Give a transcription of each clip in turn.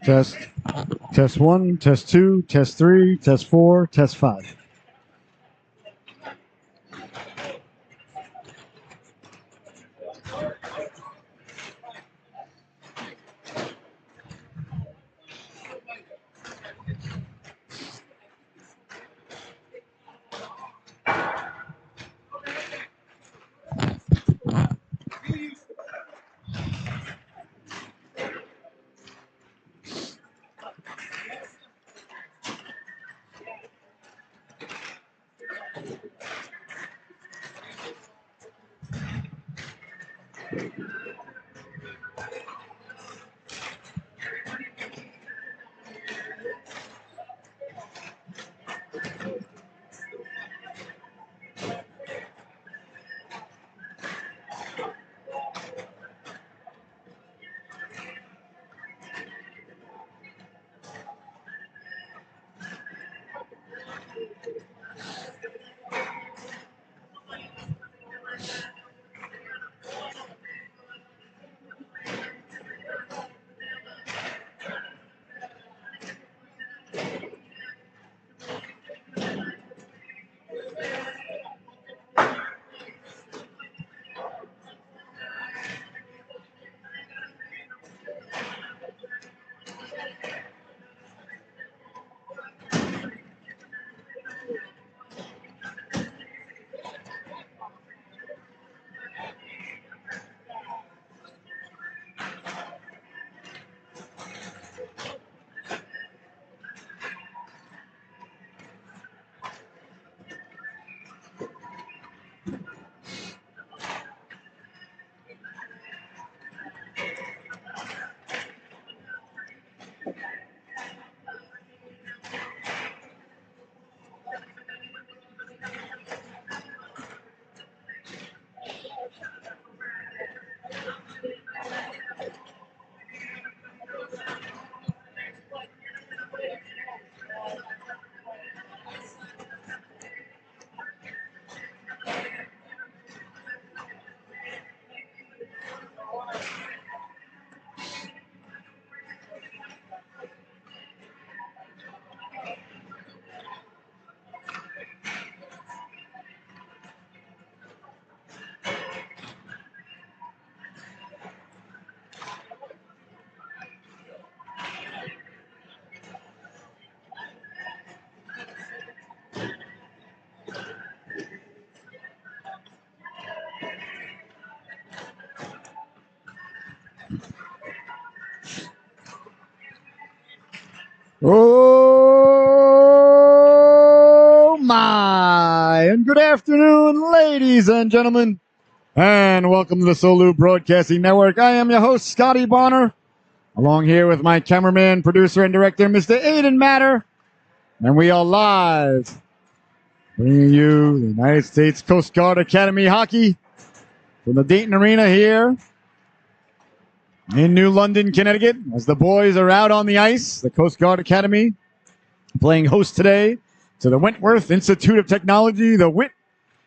Test. Test 1, test 2, test 3, test 4, test 5. Oh my! And good afternoon, ladies and gentlemen, and welcome to the Solu Broadcasting Network. I am your host, Scotty Bonner, along here with my cameraman, producer, and director, Mr. Aiden Matter, and we are live bringing you the United States Coast Guard Academy hockey from the Dayton Arena here in New London, Connecticut, as the boys are out on the ice. The Coast Guard Academy playing host today to the Wentworth Institute of Technology, the WIT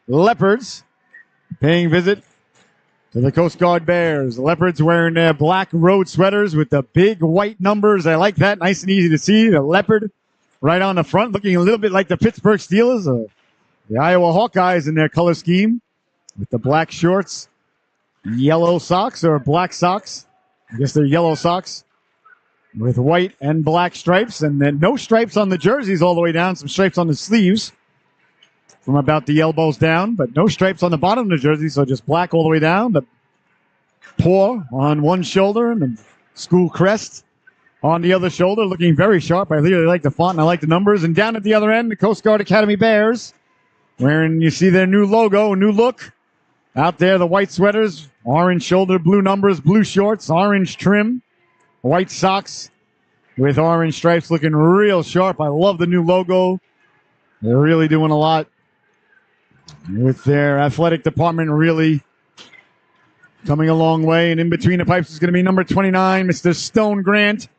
Leopards, paying visit to the Coast Guard Bears. The Leopards wearing their black road sweaters with the big white numbers. I like that. Nice and easy to see. The Leopard right on the front, looking a little bit like the Pittsburgh Steelers, the Iowa Hawkeyes in their color scheme, with the black shorts, yellow socks or black socks. I guess they're yellow socks with white and black stripes, and then no stripes on the jerseys all the way down, some stripes on the sleeves from about the elbows down, but no stripes on the bottom of the jersey, so just black all the way down. The paw on one shoulder and the school crest on the other shoulder, looking very sharp. I really like the font and I like the numbers. And down at the other end, the Coast Guard Academy Bears, wearing, you see their new logo, new look. Out there, the white sweaters, orange shoulder, blue numbers, blue shorts, orange trim, white socks with orange stripes, looking real sharp. I love the new logo. They're really doing a lot with their athletic department, really coming a long way. And in between the pipes is going to be number 29, Mr. Stone Grant.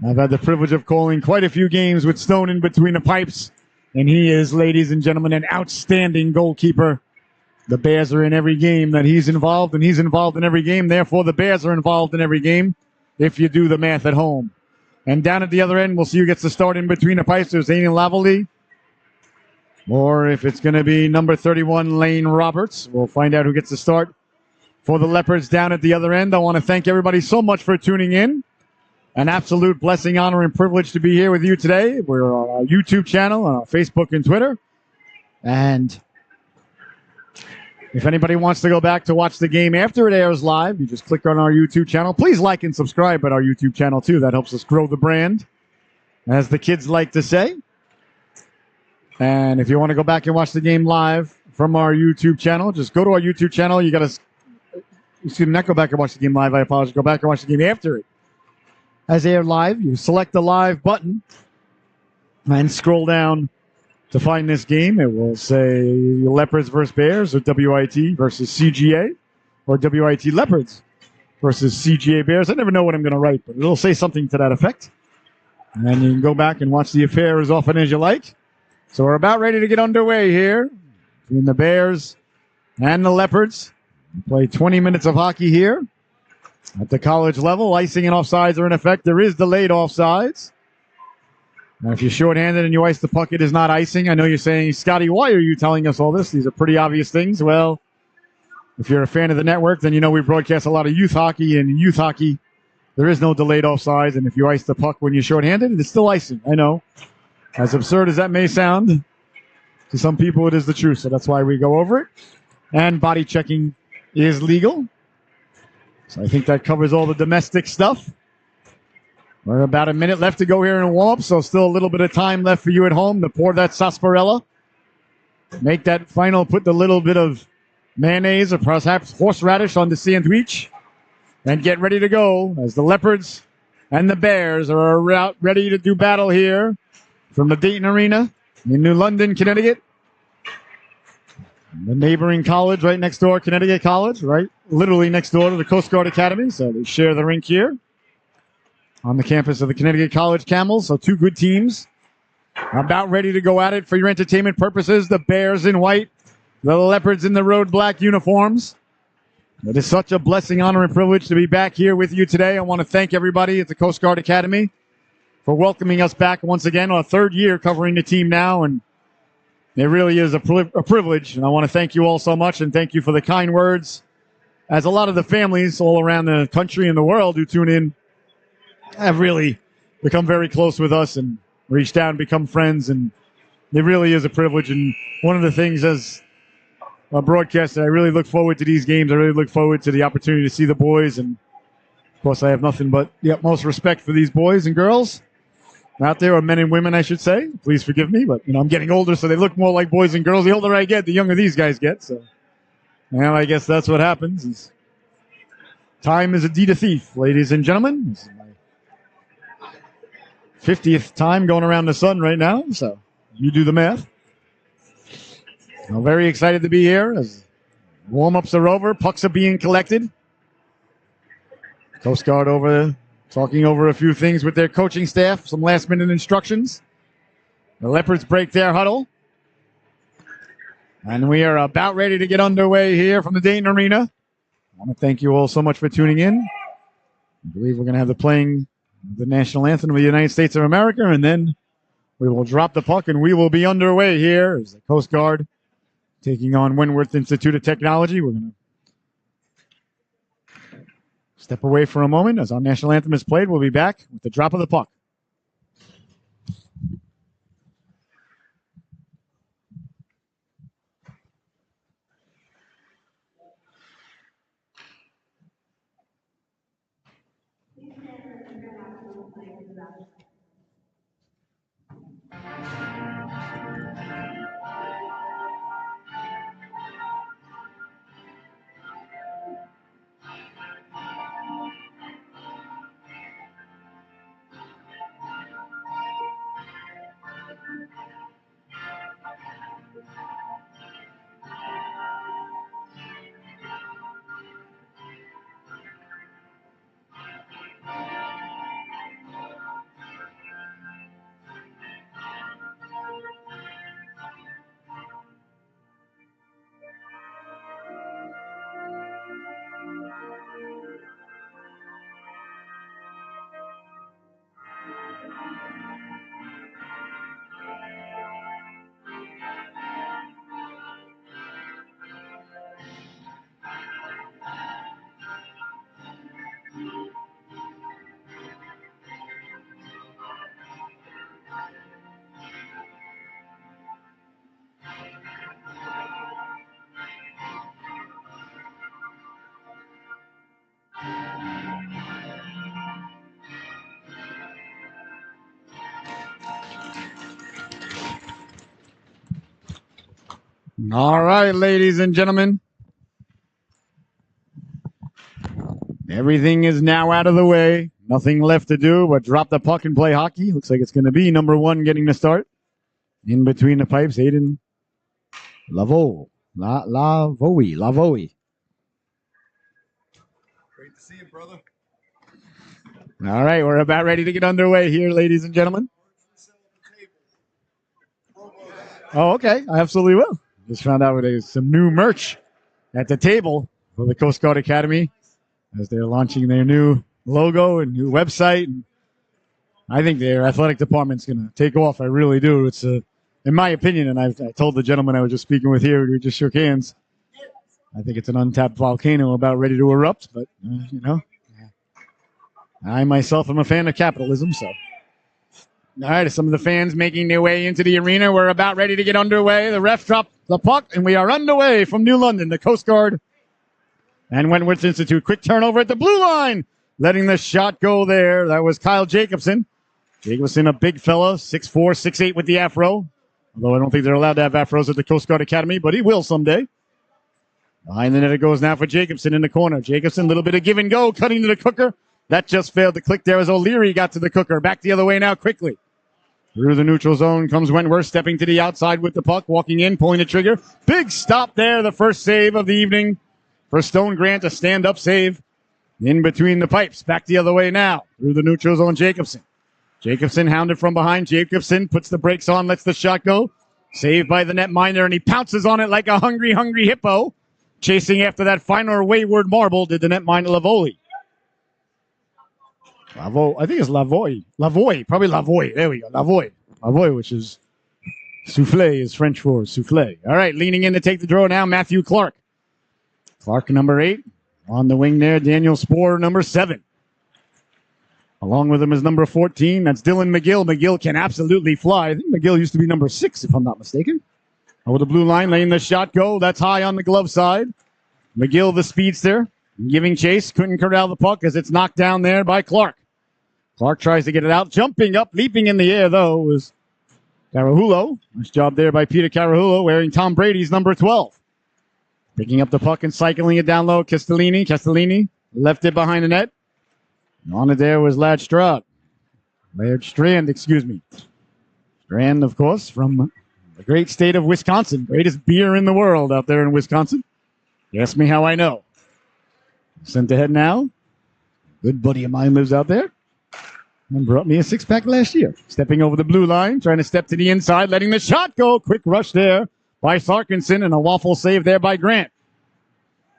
I've had the privilege of calling quite a few games with Stone in between the pipes, and he is, ladies and gentlemen, an outstanding goalkeeper. The Bears are in every game that he's involved, and he's involved in every game. Therefore, the Bears are involved in every game if you do the math at home. And down at the other end, we'll see who gets the start in between the pipes. There's Aiden Lavallee, or if it's going to be number 31, Lane Roberts. We'll find out who gets the start for the Leopards down at the other end. I want to thank everybody so much for tuning in. An absolute blessing, honor, and privilege to be here with you today. We're on our YouTube channel, on our Facebook and Twitter. And if anybody wants to go back to watch the game after it airs live, you just click on our YouTube channel. Please like and subscribe at our YouTube channel, too. That helps us grow the brand, as the kids like to say. And if you want to go back and watch the game live from our YouTube channel, just go to our YouTube channel. You got to, excuse me, not go back and watch the game live. I apologize. Go back and watch the game after it as aired live. You select the live button and scroll down to find this game. It will say Leopards versus Bears, or WIT versus CGA, or WIT Leopards versus CGA Bears. I never know what I'm going to write, but it'll say something to that effect. And then you can go back and watch the affair as often as you like. So we're about ready to get underway here between the Bears and the Leopards. We play 20 minutes of hockey here at the college level. Icing and offsides are in effect. There is delayed offsides. Now, if you're shorthanded and you ice the puck, it is not icing. I know you're saying, Scotty, why are you telling us all this? These are pretty obvious things. Well, if you're a fan of the network, then you know we broadcast a lot of youth hockey. And in youth hockey, there is no delayed offsides. And if you ice the puck when you're shorthanded, it's still icing. I know. As absurd as that may sound, to some people it is the truth. So that's why we go over it. And body checking is legal. So I think that covers all the domestic stuff. We're about a minute left to go here in warm up, so still a little bit of time left for you at home to pour that sarsaparilla. Make that final, put the little bit of mayonnaise or perhaps horseradish on the sandwich, and get ready to go as the Leopards and the Bears are out ready to do battle here from the Dayton Arena in New London, Connecticut. The neighboring college right next door, Connecticut College, right? Literally next door to the Coast Guard Academy, so they share the rink here on the campus of the Connecticut College Camels. So two good teams about ready to go at it for your entertainment purposes. The Bears in white, the Leopards in the road black uniforms. It is such a blessing, honor, and privilege to be back here with you today. I want to thank everybody at the Coast Guard Academy for welcoming us back once again, our third year covering the team now, and it really is a privilege. And I want to thank you all so much, and thank you for the kind words, as a lot of the families all around the country and the world who tune in have really become very close with us and reached out and become friends. And it really is a privilege. And one of the things as a broadcaster, I really look forward to these games. I really look forward to the opportunity to see the boys. And, of course, I have nothing but the utmost respect for these boys and girls out there, or men and women, I should say. Please forgive me, but, I'm getting older, so they look more like boys and girls. The older I get, the younger these guys get. So, well, I guess that's what happens. Time is indeed a thief, ladies and gentlemen. This is my 50th time going around the sun right now, so you do the math. I'm very excited to be here as warm-ups are over, pucks are being collected. Coast Guard over there talking over a few things with their coaching staff, some last-minute instructions. The Leopards break their huddle. And we are about ready to get underway here from the Dayton Arena. I want to thank you all so much for tuning in. I believe we're going to have the playing the national anthem of the United States of America, and then we will drop the puck and we will be underway here as the Coast Guard taking on Wentworth Institute of Technology. We're going to step away for a moment as our national anthem is played. We'll be back with the drop of the puck. All right, ladies and gentlemen. Everything is now out of the way. Nothing left to do but drop the puck and play hockey. Looks like it's going to be number 1 getting the start. In between the pipes, Aiden Lavoie. Lavoie. Great to see you, brother. All right, we're about ready to get underway here, ladies and gentlemen. Oh, okay. I absolutely will. Just found out there's some new merch at the table for the Coast Guard Academy as they're launching their new logo and new website. And I think their athletic department's going to take off. I really do. It's in my opinion, and I told the gentleman I was just speaking with here, we just shook hands. I think it's an untapped volcano about ready to erupt, but, I myself am a fan of capitalism, so. All right, some of the fans making their way into the arena. We're about ready to get underway. The ref dropped the puck, and we are underway from New London, the Coast Guard and Wentworth Institute. Quick turnover at the blue line, letting the shot go there. That was Kyle Jacobson. Jacobson, a big fella, 6'4", 6'8" with the afro. Although I don't think they're allowed to have afros at the Coast Guard Academy, but he will someday. Behind the net it goes now for Jacobson in the corner. Jacobson, a little bit of give and go, cutting to the cooker. That just failed to click there as O'Leary got to the cooker. Back the other way now quickly. Through the neutral zone comes Wentworth, stepping to the outside with the puck, walking in, pulling the trigger. Big stop there, the first save of the evening for Stone Grant, a stand-up save in between the pipes. Back the other way now, through the neutral zone, Jacobson. Jacobson hounded from behind. Jacobson puts the brakes on, lets the shot go. Saved by the netminder, and he pounces on it like a hungry, hungry hippo. Chasing after that final wayward marble did the netminder Lavoie. I think it's Lavoie. Probably Lavoie. There we go. Lavoie, which is souffle, is French for souffle. All right, leaning in to take the draw now, Matthew Clark. Clark, number 8. On the wing there, Daniel Spohr, number 7. Along with him is number 14. That's Dylan McGill. McGill can absolutely fly. I think McGill used to be number 6, if I'm not mistaken. Over the blue line, letting the shot go. That's high on the glove side. McGill, the speedster, giving chase. Couldn't corral the puck as it's knocked down there by Clark. Clark tries to get it out. Jumping up, leaping in the air, though, was Carahulo. Nice job there by Peter Carahulo, wearing Tom Brady's number 12. Picking up the puck and cycling it down low. Castellini left it behind the net. And on it there was Laird Strand, Strand, of course, from the great state of Wisconsin. Greatest beer in the world out there in Wisconsin. You ask me how I know. Sent ahead now. Good buddy of mine lives out there. And brought me a 6-pack last year. Stepping over the blue line, trying to step to the inside, letting the shot go. Quick rush there by Sarkinson, and a waffle save there by Grant.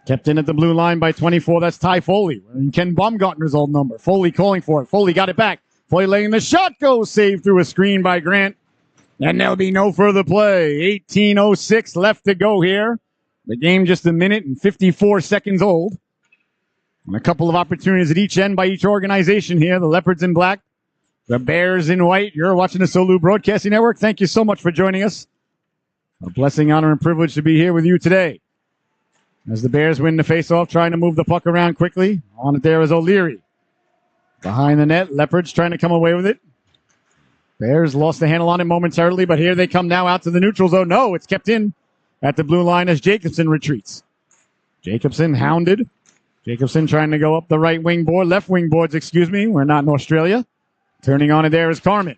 Kept in at the blue line by 24. That's Ty Foley, wearing Ken Baumgartner's old number. Foley calling for it. Foley got it back. Foley letting the shot go. Saved through a screen by Grant. And there'll be no further play. 18:06 left to go here. The game just a minute and 54 seconds old. And a couple of opportunities at each end by each organization here. The Leopards in black, the Bears in white. You're watching the Solu Broadcasting Network. Thank you so much for joining us. A blessing, honor, and privilege to be here with you today. As the Bears win the faceoff, trying to move the puck around quickly. On it there is O'Leary. Behind the net, Leopards trying to come away with it. Bears lost the handle on it momentarily, but here they come now out to the neutral zone. No, it's kept in at the blue line as Jacobson retreats. Jacobson hounded. Jacobson trying to go up the right wing board, left wing boards, We're not in Australia. Turning on it there is Carmen.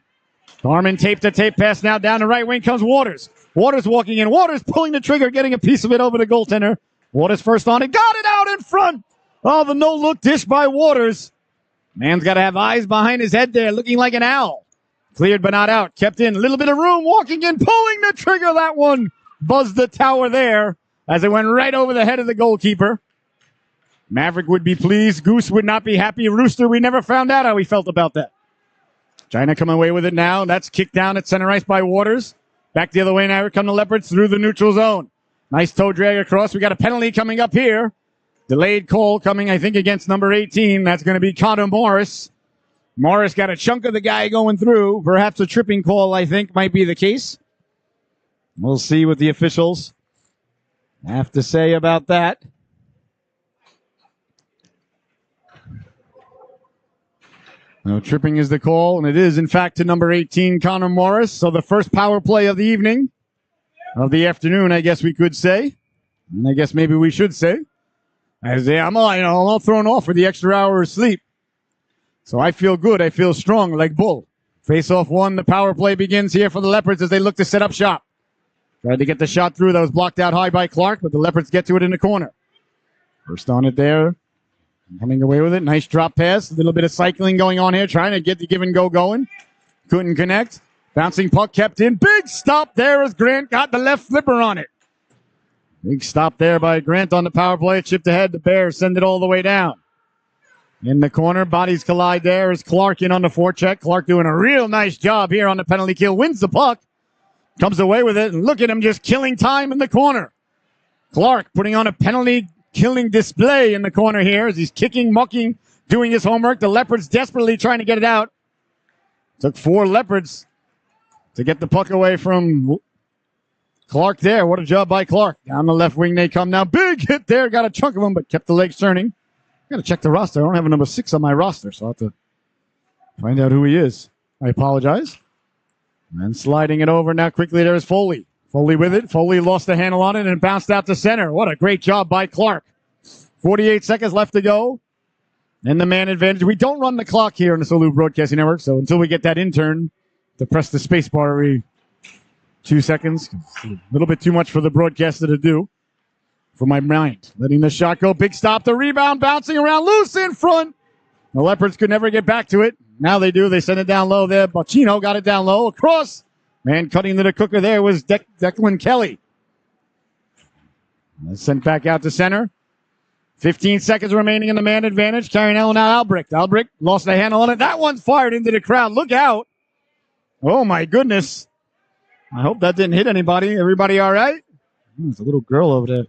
Carmen tape to tape pass now down the right wing comes Waters. Waters walking in. Waters pulling the trigger, getting a piece of it over the goaltender. Waters first on it. Got it out in front. Oh, the no-look dish by Waters. Man's got to have eyes behind his head there, looking like an owl. Cleared but not out. Kept in. A little bit of room. Walking in. Pulling the trigger. That one buzzed the tower there as it went right over the head of the goalkeeper. Maverick would be pleased. Goose would not be happy. Rooster, we never found out how he felt about that. Trying to come away with it now. That's kicked down at center ice by Waters. Back the other way now. Here come the Leopards through the neutral zone. Nice toe drag across. We got a penalty coming up here. Delayed call coming, I think, against number 18. That's going to be Connor Morris. Morris got a chunk of the guy going through. Perhaps a tripping call, I think, might be the case. We'll see what the officials have to say about that. No, tripping is the call, and it is, in fact, to number 18, Connor Morris. So the first power play of the evening of the afternoon, I guess we could say. And I guess maybe we should say. I'm all thrown off for the extra hour of sleep. So I feel good. I feel strong like bull. Face-off one. The power play begins here for the Leopards as they look to set up shop. Tried to get the shot through. That was blocked out high by Clark, but the Leopards get to it in the corner. First on it there. Coming away with it. Nice drop pass. A little bit of cycling going on here. Trying to get the give and go going. Couldn't connect. Bouncing puck kept in. Big stop there as Grant got the left flipper on it. Big stop there by Grant on the power play. Chipped ahead. The Bears send it all the way down. In the corner, bodies collide there as Clark in on the forecheck. Clark doing a real nice job here on the penalty kill. Wins the puck. Comes away with it. And look at him just killing time in the corner. Clark putting on a penalty killing display in the corner here as he's kicking, mucking, doing his homework. The Leopards desperately trying to get it out. Took 4 Leopards to get the puck away from Clark there. What a job by Clark. Down the left wing they come now. Big hit there. Got a chunk of them, but kept the legs turning. Got to check the roster. I don't have a number 6 on my roster, so I'll have to find out who he is. I apologize. And sliding it over now quickly there is Foley. Foley with it. Foley lost the handle on it and bounced out to center. What a great job by Clark. 48 seconds left to go. And the man advantage. We don't run the clock here in the Solu Broadcasting Network, so until we get that intern to press the space bar every 2 seconds, it's a little bit too much for the broadcaster to do. For my mind. Letting the shot go. Big stop. The rebound bouncing around loose in front. The Leopards could never get back to it. Now they do. They send it down low there. Bocchino got it down low. Across. Man cutting to the cooker there was Declan Kelly. That's sent back out to center. 15 seconds remaining in the man advantage. Carrying Allen out Albrecht. Albrecht lost the handle on it. That one's fired into the crowd. Look out. Oh, my goodness. I hope that didn't hit anybody. Everybody all right? There's a little girl over there.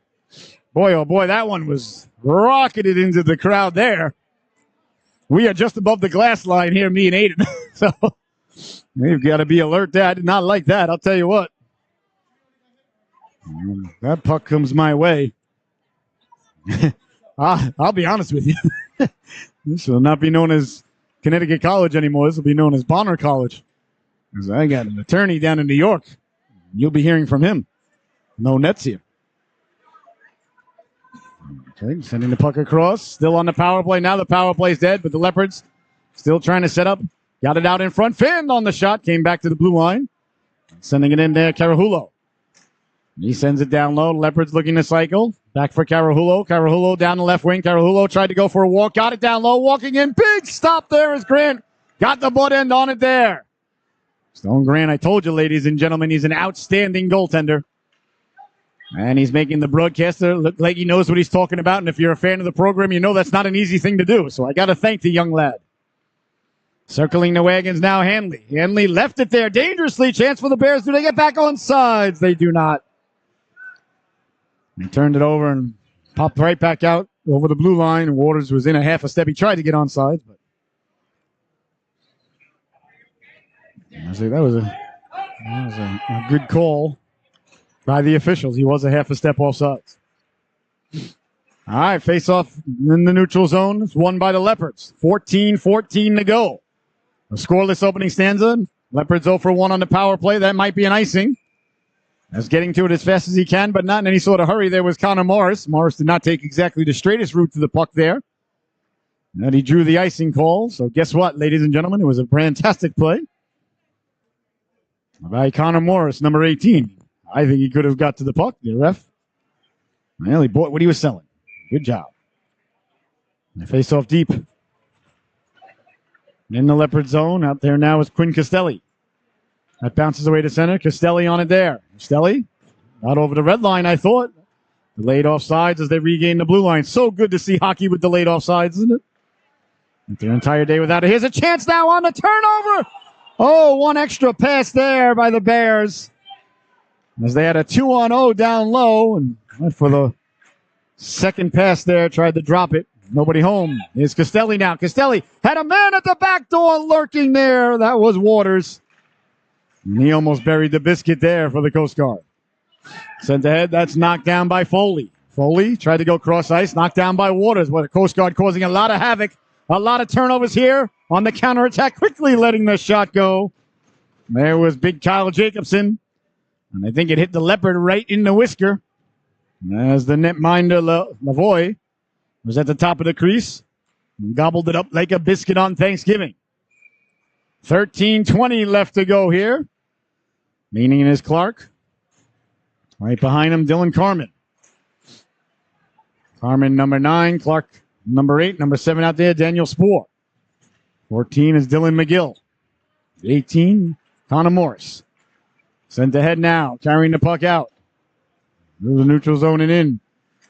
Boy, oh boy, that one was rocketed into the crowd there. We are just above the glass line here, me and Aiden. So you've got to be alert there. I did not like that, I'll tell you what. That puck comes my way. I'll be honest with you. This will not be known as Connecticut College anymore. This will be known as Bonner College. Because I got an attorney down in New York. You'll be hearing from him. No nets here. Okay, sending the puck across. Still on the power play. Now the power play's dead, but the Leopards still trying to set up. Got it out in front. Finn on the shot. Came back to the blue line. Sending it in there, Carahulo. He sends it down low. Leopards looking to cycle. Back for Carahulo. Carahulo down the left wing. Carahulo tried to go for a walk. Got it down low. Walking in. Big stop there as Grant got the butt end on it there. Stone Grant, I told you, ladies and gentlemen, he's an outstanding goaltender. And he's making the broadcaster look like he knows what he's talking about. And if you're a fan of the program, you know that's not an easy thing to do. So I got to thank the young lad. Circling the wagons now, Hanley. Hanley left it there dangerously. Chance for the Bears. Do they get back on sides? They do not. He turned it over and popped right back out over the blue line. Waters was in a half a step. He tried to get on sides, but I say that was a good call by the officials. He was a half a step off sides. All right, face off in the neutral zone. It's won by the Leopards. 14-14 to go. A scoreless opening stanza. Leopards 0 for 1 on the power play. That might be an icing. As getting to it as fast as he can, but not in any sort of hurry. There was Connor Morris. Morris did not take exactly the straightest route to the puck there. And he drew the icing call. So guess what, ladies and gentlemen? It was a fantastic play by Connor Morris, number 18. I think he could have got to the puck, the ref. Well, he bought what he was selling. Good job. They face off deep. In the Leopard zone, out there now is Quinn Castelli. That bounces away to center. Castelli on it there. Castelli out over the red line, I thought. Delayed offsides as they regain the blue line. So good to see hockey with delayed offsides, isn't it? Their entire day without it. Here's a chance now on the turnover. Oh, one extra pass there by the Bears. As they had a 2-on-0 down low and went for the second pass there, tried to drop it. Nobody home. Here's Castelli now. Castelli had a man at the back door lurking there. That was Waters. And he almost buried the biscuit there for the Coast Guard. Sent ahead. That's knocked down by Foley. Foley tried to go cross ice, knocked down by Waters. But the Coast Guard causing a lot of havoc. A lot of turnovers here on the counterattack. Quickly letting the shot go. There was big Kyle Jacobson. And I think it hit the Leopard right in the whisker. As the netminder Lavoie was at the top of the crease and gobbled it up like a biscuit on Thanksgiving. 13:20 left to go here. Leaning in is Clark. Right behind him, Dylan Carmen. Carmen, number 9. Clark, number 8. Number 7 out there, Daniel Spoor. 14 is Dylan McGill. 18, Connor Morris. Sent ahead now, carrying the puck out. Through the neutral zone and in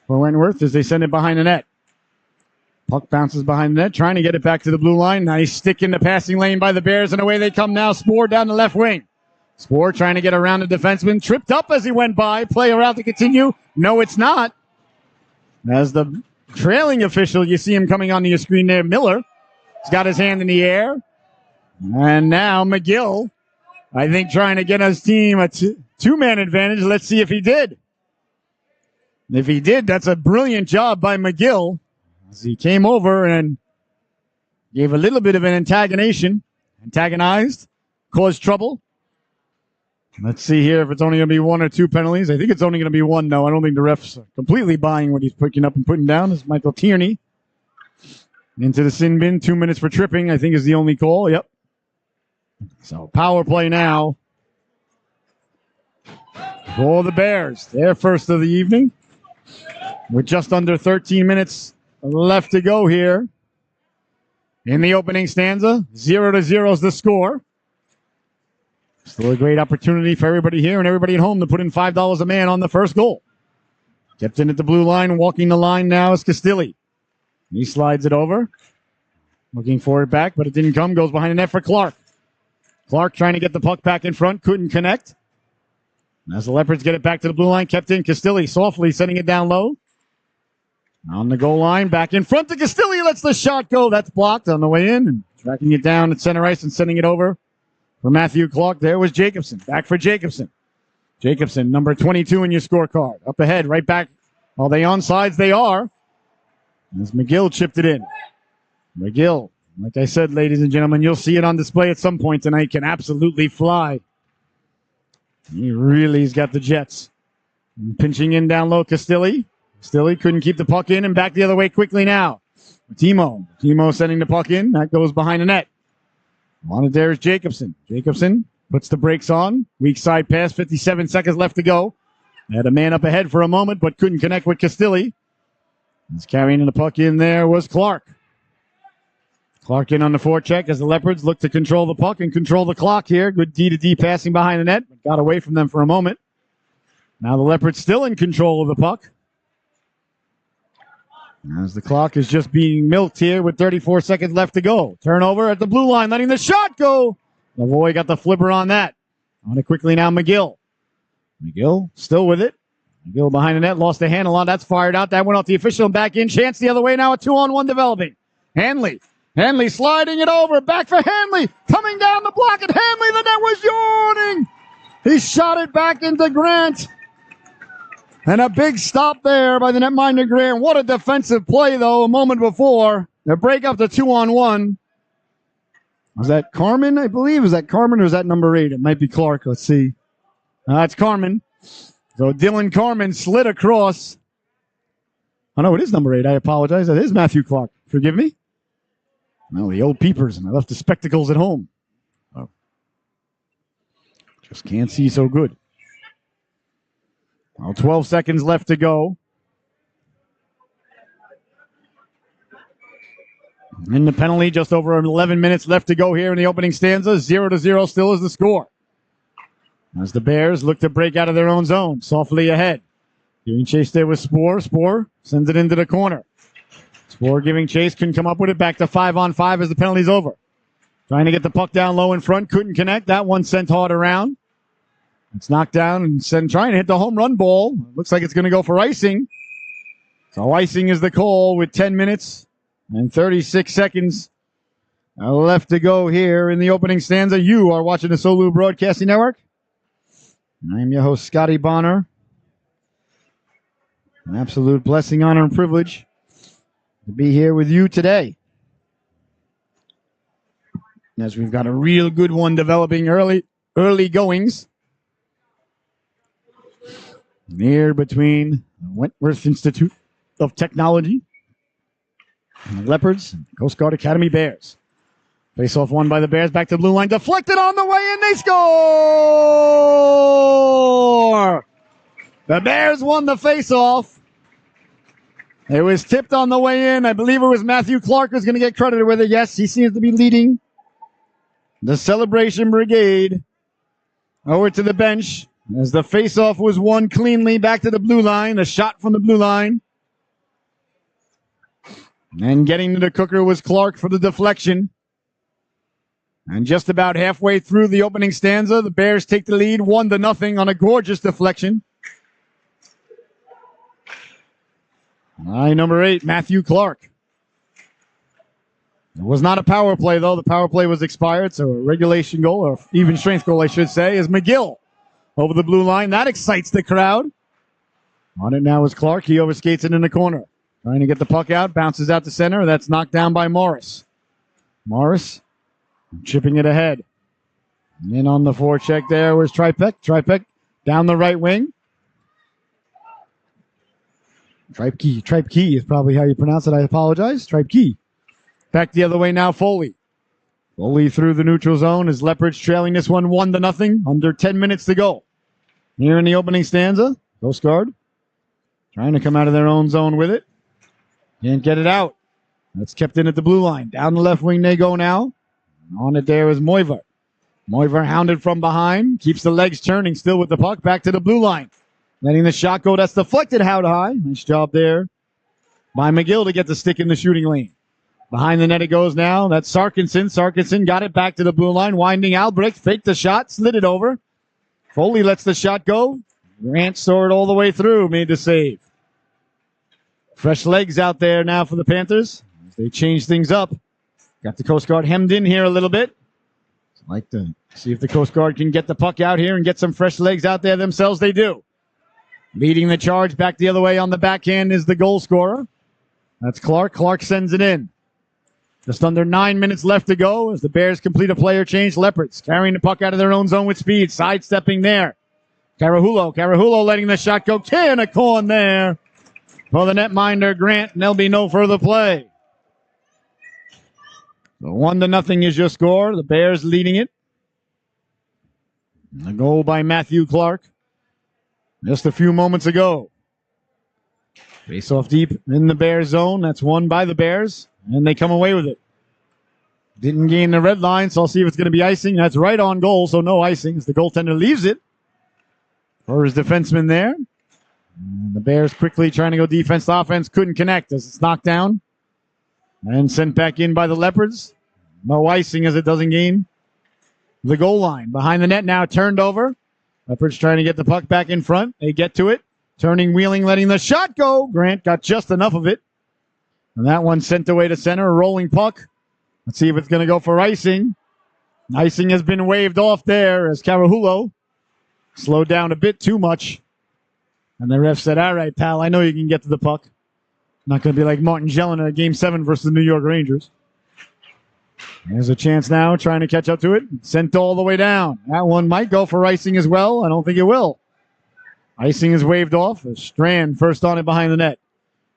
for Wentworth as they send it behind the net. Puck bounces behind the net, trying to get it back to the blue line. Nice stick in the passing lane by the Bears, and away they come now. Spoor down the left wing. Spoor trying to get around the defenseman. Tripped up as he went by. Play around to continue. No, it's not. As the trailing official, you see him coming onto your screen there, Miller. He's got his hand in the air. And now McGill, I think, trying to get his team a two-man advantage. Let's see if he did. If he did, that's a brilliant job by McGill as he came over and gave a little bit of an antagonized, caused trouble. Let's see here if it's only going to be 1 or 2 penalties. I think it's only going to be 1, though. I don't think the ref's completely buying what he's picking up and putting down. It's Michael Tierney into the sin bin. 2 minutes for tripping, I think, is the only call. Yep. So power play now for the Bears. Their first of the evening. With just under 13 minutes left to go here in the opening stanza. 0-0 is the score. Still a great opportunity for everybody here and everybody at home to put in $5 a man on the first goal. Kept in at the blue line. Walking the line now is Castilli. He slides it over. Looking for it back, but it didn't come. Goes behind the net for Clark. Clark trying to get the puck back in front. Couldn't connect. As the Leopards get it back to the blue line, kept in. Castilli softly sending it down low. On the goal line, back in front to Castilli. Lets the shot go. That's blocked on the way in. And tracking it down at center ice and sending it over for Matthew Clark. There was Jacobson. Back for Jacobson. Jacobson, number 22 in your scorecard. Up ahead, right back. Are they onsides? They are. As McGill chipped it in. McGill, like I said, ladies and gentlemen, you'll see it on display at some point tonight. Can absolutely fly. He really's got the jets. And pinching in down low, Castilli. Castilli couldn't keep the puck in and back the other way quickly now. Timo sending the puck in. That goes behind the net. On it there is Jacobson. Jacobson puts the brakes on. Weak side pass, 57 seconds left to go. Had a man up ahead for a moment, but couldn't connect with Castilli. He's carrying the puck in there was Clark. Clark in on the forecheck as the Leopards look to control the puck and control the clock here. Good D-to-D passing behind the net. Got away from them for a moment. Now the Leopards still in control of the puck. As the clock is just being milked here with 34 seconds left to go. Turnover at the blue line, letting the shot go. Lavoie got the flipper on that. On it quickly now, McGill. McGill still with it. McGill behind the net, lost the handle on. That's fired out. That went off the official and back in. Chance the other way now, a 2-on-1 developing. Hanley sliding it over. Back for Hanley. Coming down the block at Hanley. The net was yawning. He shot it back into Grant. And a big stop there by the netminder Grant. What a defensive play, though, a moment before. The break up to 2-on-1. Was that Carmen, I believe? Is that Carmen or is that number 8? It might be Clark. Let's see. That's Carmen. So Dylan Carmen slid across. Oh, no, it is number 8. I apologize. It is Matthew Clark. Forgive me. No, the old peepers, and I left the spectacles at home. Oh. Just can't see so good. Well, 12 seconds left to go. In the penalty, just over 11 minutes left to go here in the opening stanza. 0-0 still is the score. As the Bears look to break out of their own zone. Softly ahead. Giving chase there with Spoor. Spoor sends it into the corner. Spoor giving chase. Couldn't come up with it. Back to 5-on-5 as the penalty's over. Trying to get the puck down low in front. Couldn't connect. That one sent hard around. It's knocked down and trying to hit the home run ball. Looks like it's going to go for icing. So icing is the call with 10 minutes and 36 seconds left to go here in the opening stanza. You are watching the Solu Broadcasting Network. I am your host, Scotty Bonner. An absolute blessing, honor, and privilege to be here with you today. As we've got a real good one developing early goings. Near between Wentworth Institute of Technology and the Leopards, Coast Guard Academy Bears. Face-off won by the Bears. Back to the blue line. Deflected on the way, and they score! The Bears won the face-off. It was tipped on the way in. I believe it was Matthew Clark who's going to get credited with it. Yes, he seems to be leading the celebration brigade over to the bench as the face-off was won cleanly back to the blue line. A shot from the blue line. And getting to the cooker was Clark for the deflection. And just about halfway through the opening stanza, the Bears take the lead 1-0 on a gorgeous deflection. Line number 8, Matthew Clark. It was not a power play, though. The power play was expired, so a regulation goal, or even strength goal, I should say, is McGill over the blue line. That excites the crowd. On it now is Clark. He overskates it in the corner. Trying to get the puck out, bounces out to center. That's knocked down by Morris. Morris chipping it ahead. In on the forecheck there was Tripek. Tripek down the right wing. Tripe Key is probably how you pronounce it. I apologize. Tripe Key. Back the other way now, Foley. Foley through the neutral zone as Leopards trailing this one 1-0. Under 10 minutes to go. Here in the opening stanza, Coast Guard trying to come out of their own zone with it. Can't get it out. That's kept in at the blue line. Down the left wing they go now. On it there is Moiver. Moiver hounded from behind. Keeps the legs turning still with the puck. Back to the blue line. Letting the shot go. That's deflected out high. Nice job there by McGill to get the stick in the shooting lane. Behind the net it goes now. That's Sarkinson. Sarkinson got it back to the blue line. Winding Albrecht. Faked the shot. Slid it over. Foley lets the shot go. Grant saw it all the way through. Made the save. Fresh legs out there now for the Panthers. They change things up. Got the Coast Guard hemmed in here a little bit. Like to see if the Coast Guard can get the puck out here and get some fresh legs out there themselves. They do. Leading the charge back the other way on the backhand is the goal scorer. That's Clark. Clark sends it in. Just under 9 minutes left to go as the Bears complete a player change. Leopards carrying the puck out of their own zone with speed. Sidestepping there. Carahulo letting the shot go. Can a corn there for the netminder Grant, and there'll be no further play. So 1-0 is your score. The Bears leading it. A goal by Matthew Clark just a few moments ago. Face off deep in the Bears zone. That's won by the Bears, and they come away with it. Didn't gain the red line, so I'll see if it's going to be icing. That's right on goal, so no icing as the goaltender leaves it for his defenseman there. And the Bears quickly trying to go defense to offense. Couldn't connect as it's knocked down and sent back in by the Leopards. No icing as it doesn't gain the goal line. Behind the net now, turned over. Leopards trying to get the puck back in front. They get to it. Turning, wheeling, letting the shot go. Grant got just enough of it. And that one sent away to center. A rolling puck. Let's see if it's going to go for icing. Icing has been waved off there as Carahulo slowed down a bit too much. And the ref said, all right, pal, I know you can get to the puck. Not going to be like Martin Gellin at Game 7 versus the New York Rangers. There's a chance now, trying to catch up to it. Sent all the way down. That one might go for icing as well. I don't think it will. Icing is waved off. Strand first on it behind the net.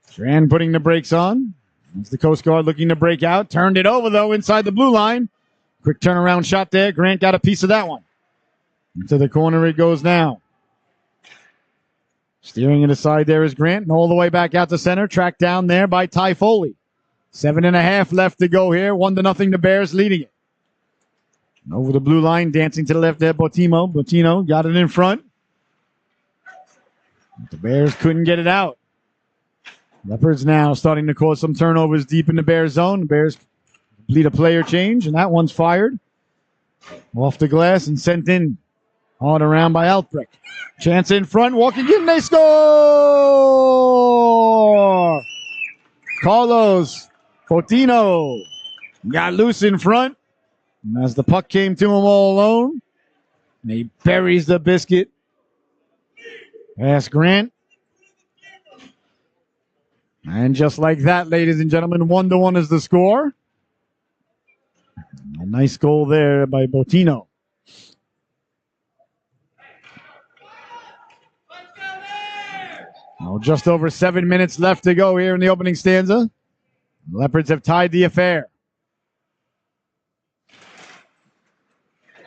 Strand putting the brakes on. That's the Coast Guard looking to break out. Turned it over, though, inside the blue line. Quick turnaround shot there. Grant got a piece of that one. Into the corner it goes now. Steering it aside there is Grant, and all the way back out to center. Tracked down there by Ty Foley. 7.5 left to go here. 1-0, the Bears leading it. Over the blue line, dancing to the left there, Botino got it in front. The Bears couldn't get it out. Leopards now starting to cause some turnovers deep in the Bears zone. The Bears lead a player change, and that one's fired. Off the glass and sent in. Hard around by Albrecht. Chance in front, walking in, they score! Carlos Botino got loose in front. And as the puck came to him all alone, and he buries the biscuit. Pass Grant. And just like that, ladies and gentlemen, 1-1 is the score. A nice goal there by Botino. Well, just over 7 minutes left to go here in the opening stanza. The Leopards have tied the affair.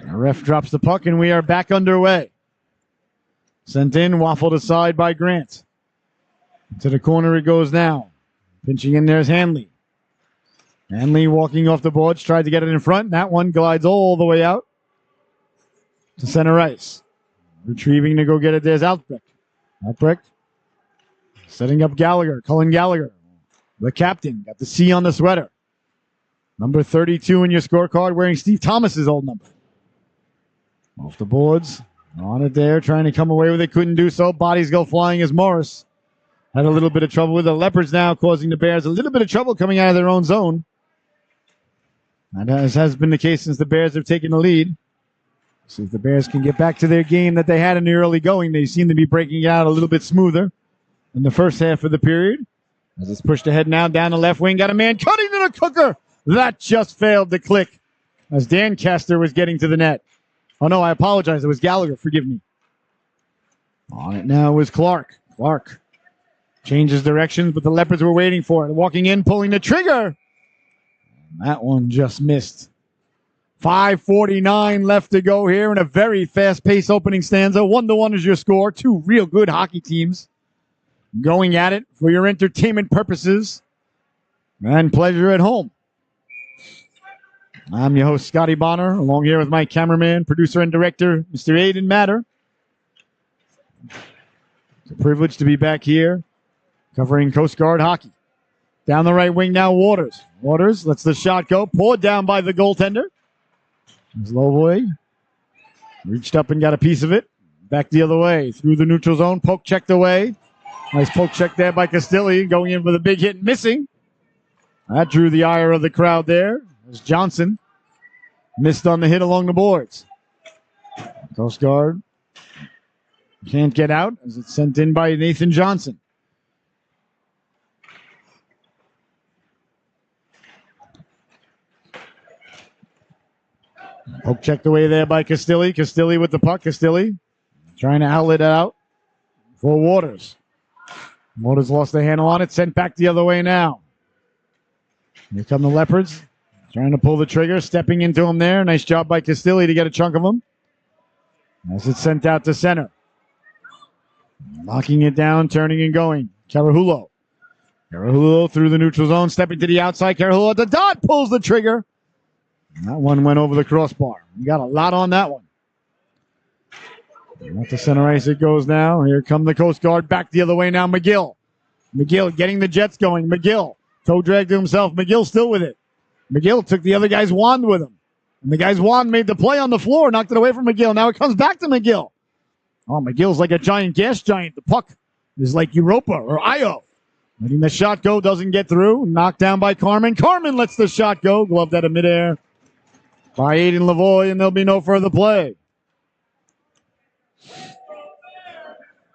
The ref drops the puck, and we are back underway. Sent in, waffled aside by Grant. To the corner it goes now. Pinching in there is Hanley. Hanley walking off the boards, tried to get it in front. And that one glides all the way out to center ice. Retrieving to go get it, there's Albrecht. Albrecht setting up Gallagher, Cullen Gallagher. The captain, got the C on the sweater. Number 32 in your scorecard, wearing Steve Thomas's old number. Off the boards, on it there, trying to come away with it, couldn't do so. Bodies go flying as Morris had a little bit of trouble with the Leopards now, causing the Bears a little bit of trouble coming out of their own zone. And as has been the case since the Bears have taken the lead. See if the Bears can get back to their game that they had in the early going. They seem to be breaking it out a little bit smoother in the first half of the period. As it's pushed ahead now, down the left wing, got a man cutting to the cooker. That just failed to click as Dan Castor was getting to the net. Oh, no, I apologize. It was Gallagher. Forgive me. On it now was Clark. Clark changes directions, but the Leopards were waiting for it. Walking in, pulling the trigger. That one just missed. 5:49 left to go here in a very fast-paced opening stanza. 1-1 is your score. Two real good hockey teams going at it for your entertainment purposes and pleasure at home. I'm your host, Scotty Bonner, along here with my cameraman, producer, and director, Mr. Aiden Matter. It's a privilege to be back here covering Coast Guard hockey. Down the right wing now, Waters. Waters lets the shot go, poured down by the goaltender. There's Lovoy. Reached up and got a piece of it. Back the other way, through the neutral zone, poke checked away. Nice poke check there by Castilli, going in for the big hit, missing. That drew the ire of the crowd there. As Johnson missed on the hit along the boards. Coast Guard can't get out as it's sent in by Nathan Johnson. Poke checked away there by Castilli. Castilli with the puck. Castilli trying to outlet it out for Waters. Waters lost the handle on it. Sent back the other way now. Here come the Leopards. Trying to pull the trigger. Stepping into him there. Nice job by Castilli to get a chunk of him. As it's sent out to center. Knocking it down. Turning and going. Carahulo. Carahulo through the neutral zone. Stepping to the outside. Carahulo at the dot. Pulls the trigger. And that one went over the crossbar. You got a lot on that one. At the center ice it goes now. Here come the Coast Guard. Back the other way now. McGill. McGill getting the Jets going. McGill. Toe drag to himself. McGill still with it. McGill took the other guy's wand with him. And the guy's wand made the play on the floor. Knocked it away from McGill. Now it comes back to McGill. Oh, McGill's like a giant gas giant. The puck is like Europa or Io. Letting the shot go. Doesn't get through. Knocked down by Carmen. Carmen lets the shot go. Gloved out of midair by Aiden Lavoie, and there'll be no further play.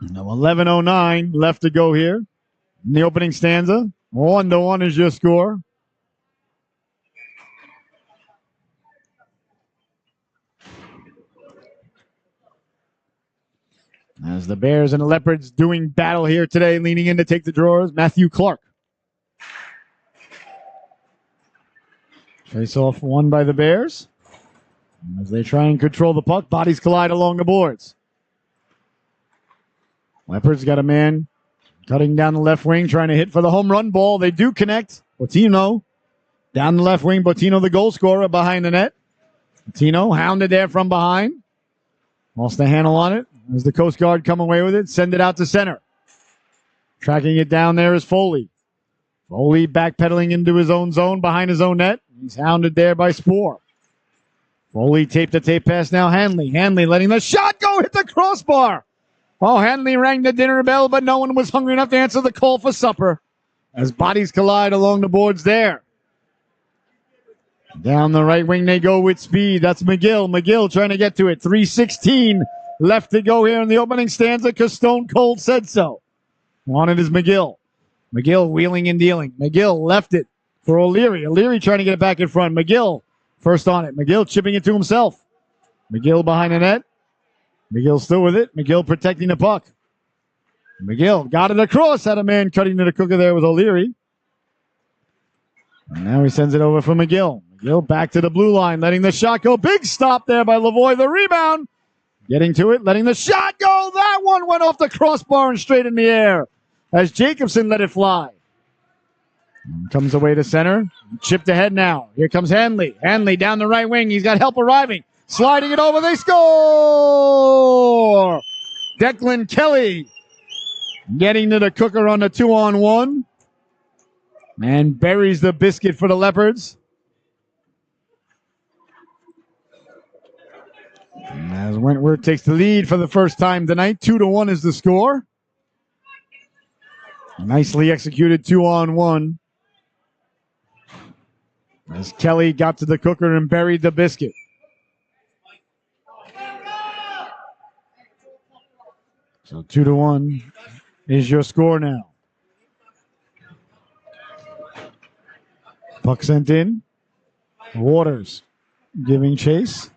Now 11:09 left to go here in the opening stanza. 1-1 is your score. As the Bears and the Leopards doing battle here today, leaning in to take the drawers, Matthew Clark. Face off won by the Bears. As they try and control the puck, bodies collide along the boards. Leopards got a man cutting down the left wing, trying to hit for the home run ball. They do connect. Bottino down the left wing. Bottino, the goal scorer, behind the net. Bottino hounded there from behind. Lost the handle on it. As the Coast Guard come away with it, send it out to center. Tracking it down there is Foley. Foley backpedaling into his own zone behind his own net. He's hounded there by Spoor. Foley tape to tape pass now. Hanley. Hanley letting the shot go, hit the crossbar. Oh, Hanley rang the dinner bell, but no one was hungry enough to answer the call for supper as bodies collide along the boards there. Down the right wing they go with speed. That's McGill. McGill trying to get to it. 3:16 left to go here in the opening stanza because Stone Cold said so. Wanted is McGill. McGill wheeling and dealing. McGill left it for O'Leary. O'Leary trying to get it back in front. McGill first on it. McGill chipping it to himself. McGill behind the net. McGill still with it. McGill protecting the puck. McGill got it across. Had a man cutting to the cooker there with O'Leary. And now he sends it over for McGill. McGill back to the blue line, letting the shot go. Big stop there by Lavoie. The rebound. Getting to it, letting the shot go. That one went off the crossbar and straight in the air as Jacobson let it fly. And comes away to center. Chipped ahead now. Here comes Hanley. Hanley down the right wing. He's got help arriving. Sliding it over. They score! Declan Kelly getting to the cooker on the 2-on-1. And buries the biscuit for the Leopards. And as Wentworth takes the lead for the first time tonight, 2-1 is the score. Nicely executed 2-on-1. As Kelly got to the cooker and buried the biscuit. So 2-1 is your score now. Puck sent in. Waters giving chase.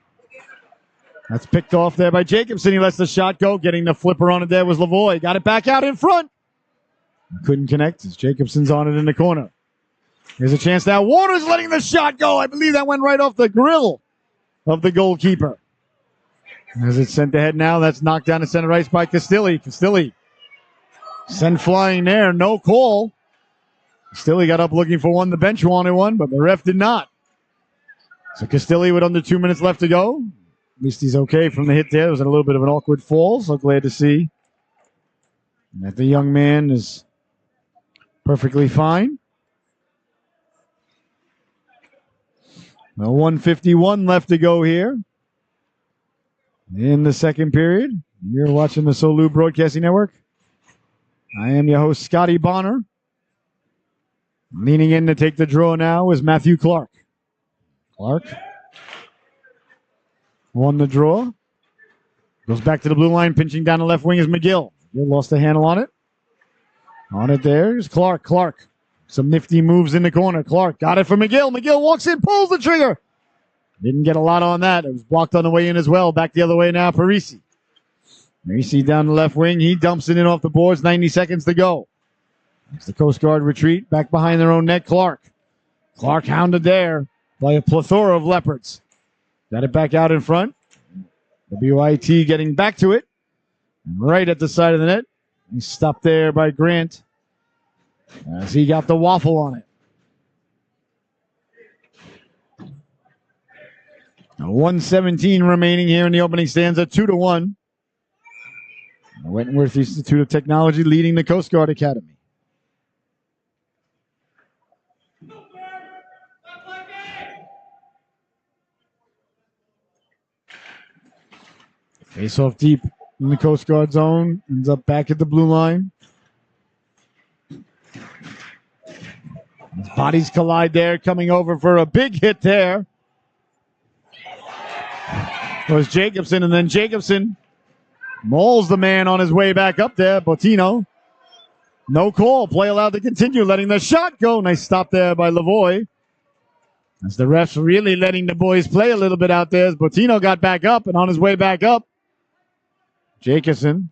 That's picked off there by Jacobson. He lets the shot go. Getting the flipper on it there was Lavoie. Got it back out in front. Couldn't connect as Jacobson's on it in the corner. Here's a chance now. Waters letting the shot go. I believe that went right off the grill of the goalkeeper. As it's sent ahead now, that's knocked down to center ice by Castilli. Castilli sent flying there. No call. Castilli got up looking for one. The bench wanted one, but the ref did not. So Castilli with under 2 minutes left to go. At least he's okay from the hit there. It was a little bit of an awkward fall, so glad to see that the young man is perfectly fine. Now 1:51 left to go here in the second period. You're watching the Solu Broadcasting Network. I am your host, Scotty Bonner. Leaning in to take the draw now is Matthew Clark. Clark won the draw. Goes back to the blue line. Pinching down the left wing is McGill. McGill lost the handle on it. On it there is Clark. Clark. Some nifty moves in the corner. Clark got it for McGill. McGill walks in, pulls the trigger. Didn't get a lot on that. It was blocked on the way in as well. Back the other way now, Parisi. Parisi down the left wing. He dumps it in off the boards. 90 seconds to go. It's the Coast Guard retreat. Back behind their own net, Clark. Clark hounded there by a plethora of Leopards. Got it back out in front. WIT getting back to it. Right at the side of the net. He's stopped there by Grant as he got the waffle on it. Now 1:17 remaining here in the opening stanza, 2-1. Wentworth Institute of Technology leading the Coast Guard Academy. Face off deep in the Coast Guard zone. Ends up back at the blue line. His bodies collide there. Coming over for a big hit there was Jacobson. And then Jacobson mauls the man on his way back up there. Bottino. No call. Play allowed to continue. Letting the shot go. Nice stop there by Lavoie. As the refs really letting the boys play a little bit out there. As Bottino got back up and on his way back up. Jacobson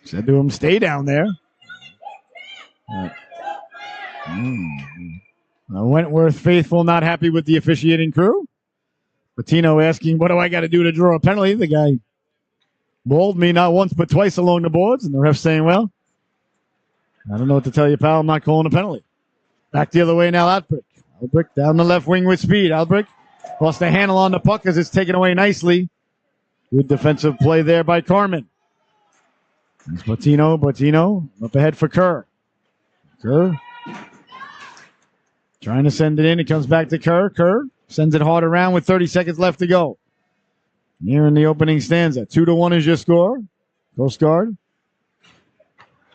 said to him, stay down there. Wentworth faithful, not happy with the officiating crew. Bottino asking, what do I got to do to draw a penalty? The guy bowled me not once but twice along the boards. And the ref saying, well, I don't know what to tell you, pal. I'm not calling a penalty. Back the other way now, Albrick. Albrick down the left wing with speed. Albrick lost the handle on the puck as it's taken away nicely. Good defensive play there by Carmen. There's Bottino. Bottino up ahead for Kerr. Kerr trying to send it in. It comes back to Kerr. Kerr sends it hard around with 30 seconds left to go. Here in the opening stanza. 2-1 is your score. Coast Guard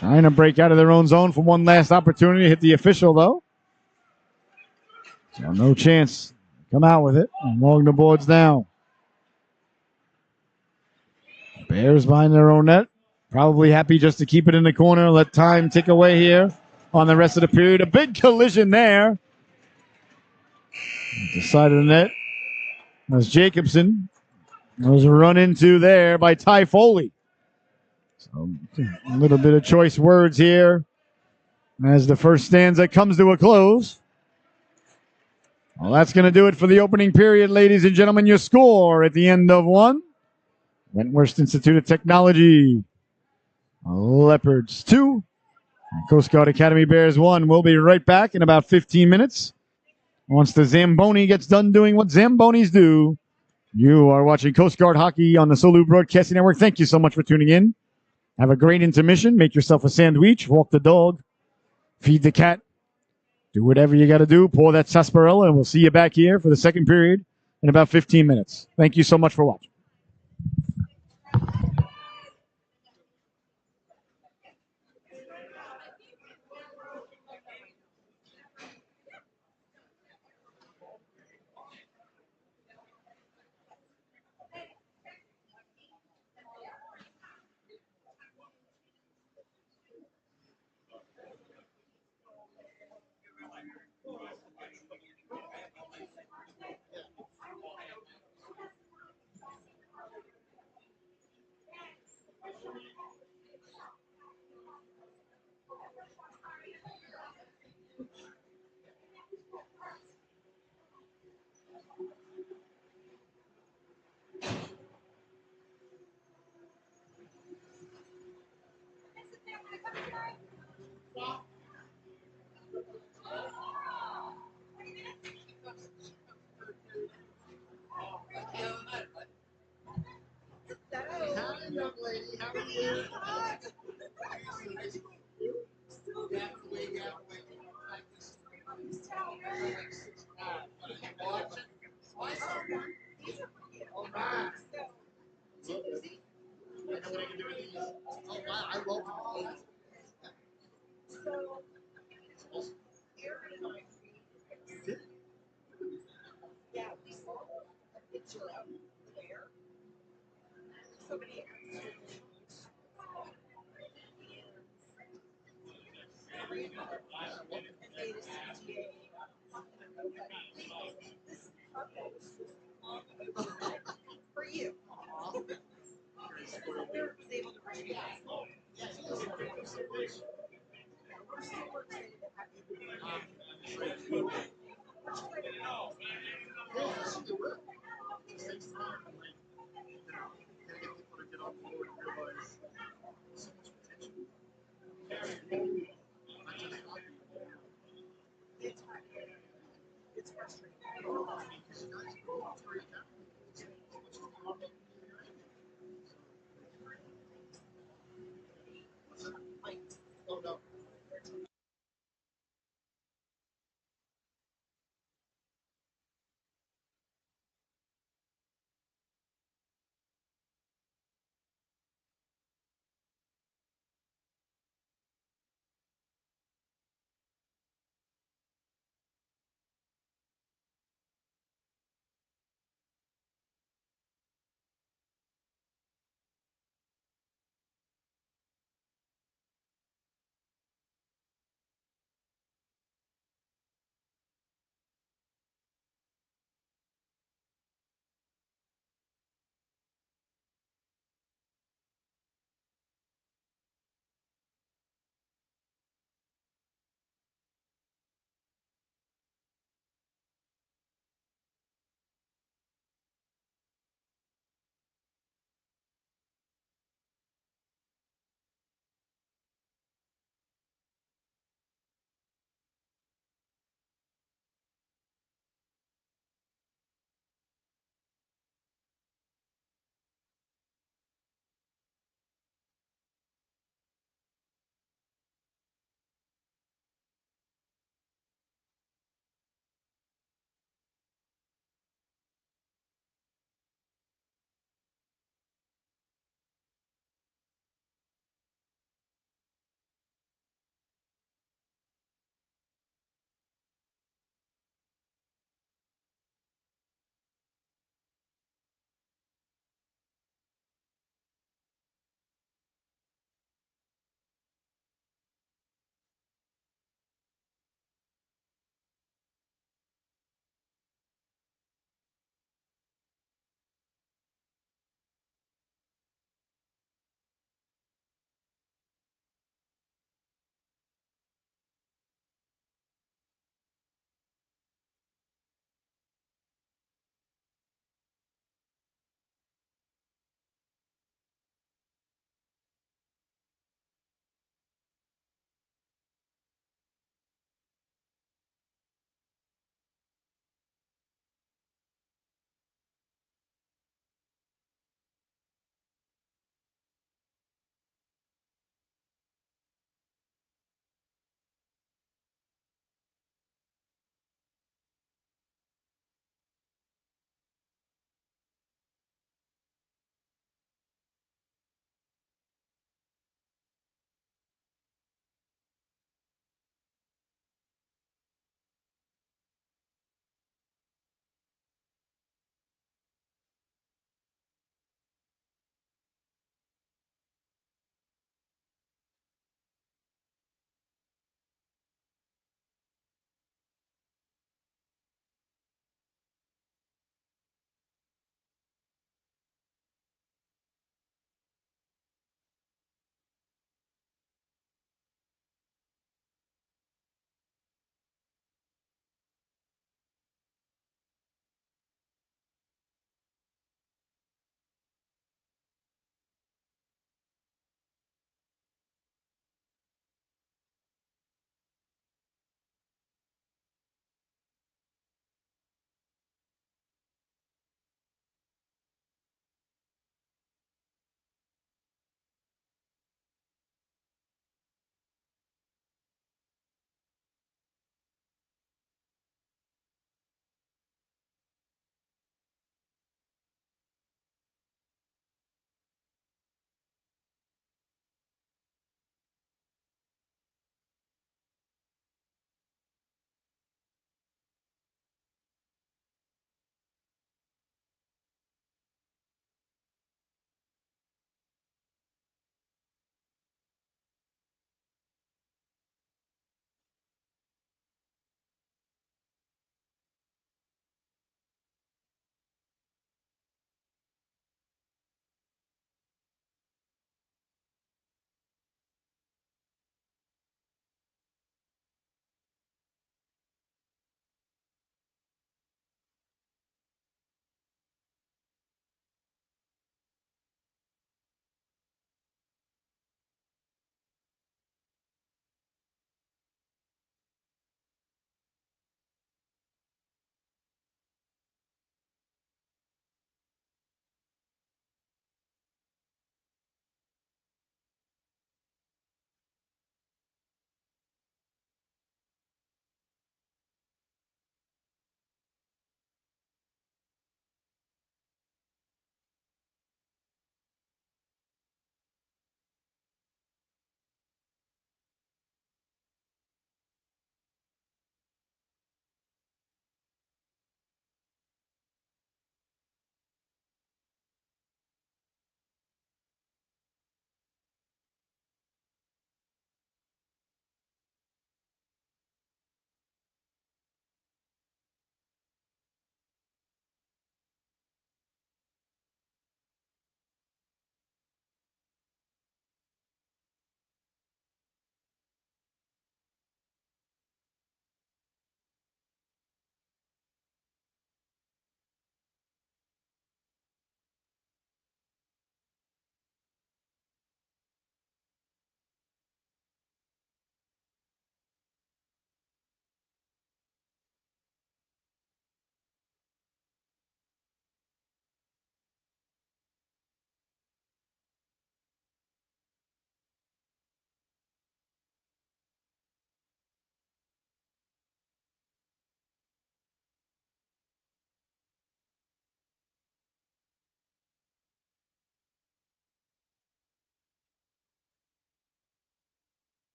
trying to break out of their own zone for one last opportunity. Hit the official, though. So no chance. Come out with it. Along the boards now. Bears behind their own net. Probably happy just to keep it in the corner. Let time tick away here on the rest of the period. A big collision there. At the side of the net. As Jacobson was run into there by Ty Foley. So a little bit of choice words here as the first stanza comes to a close. Well, that's going to do it for the opening period, ladies and gentlemen. Your score at the end of one: Wentworth Institute of Technology Leopards 2, Coast Guard Academy Bears 1. We'll be right back in about 15 minutes. Once the Zamboni gets done doing what Zambonis do. You are watching Coast Guard Hockey on the Solu Broadcasting Network. Thank you so much for tuning in. Have a great intermission. Make yourself a sandwich. Walk the dog. Feed the cat. Do whatever you got to do. Pour that sarsaparilla, and we'll see you back here for the second period in about 15 minutes. Thank you so much for watching.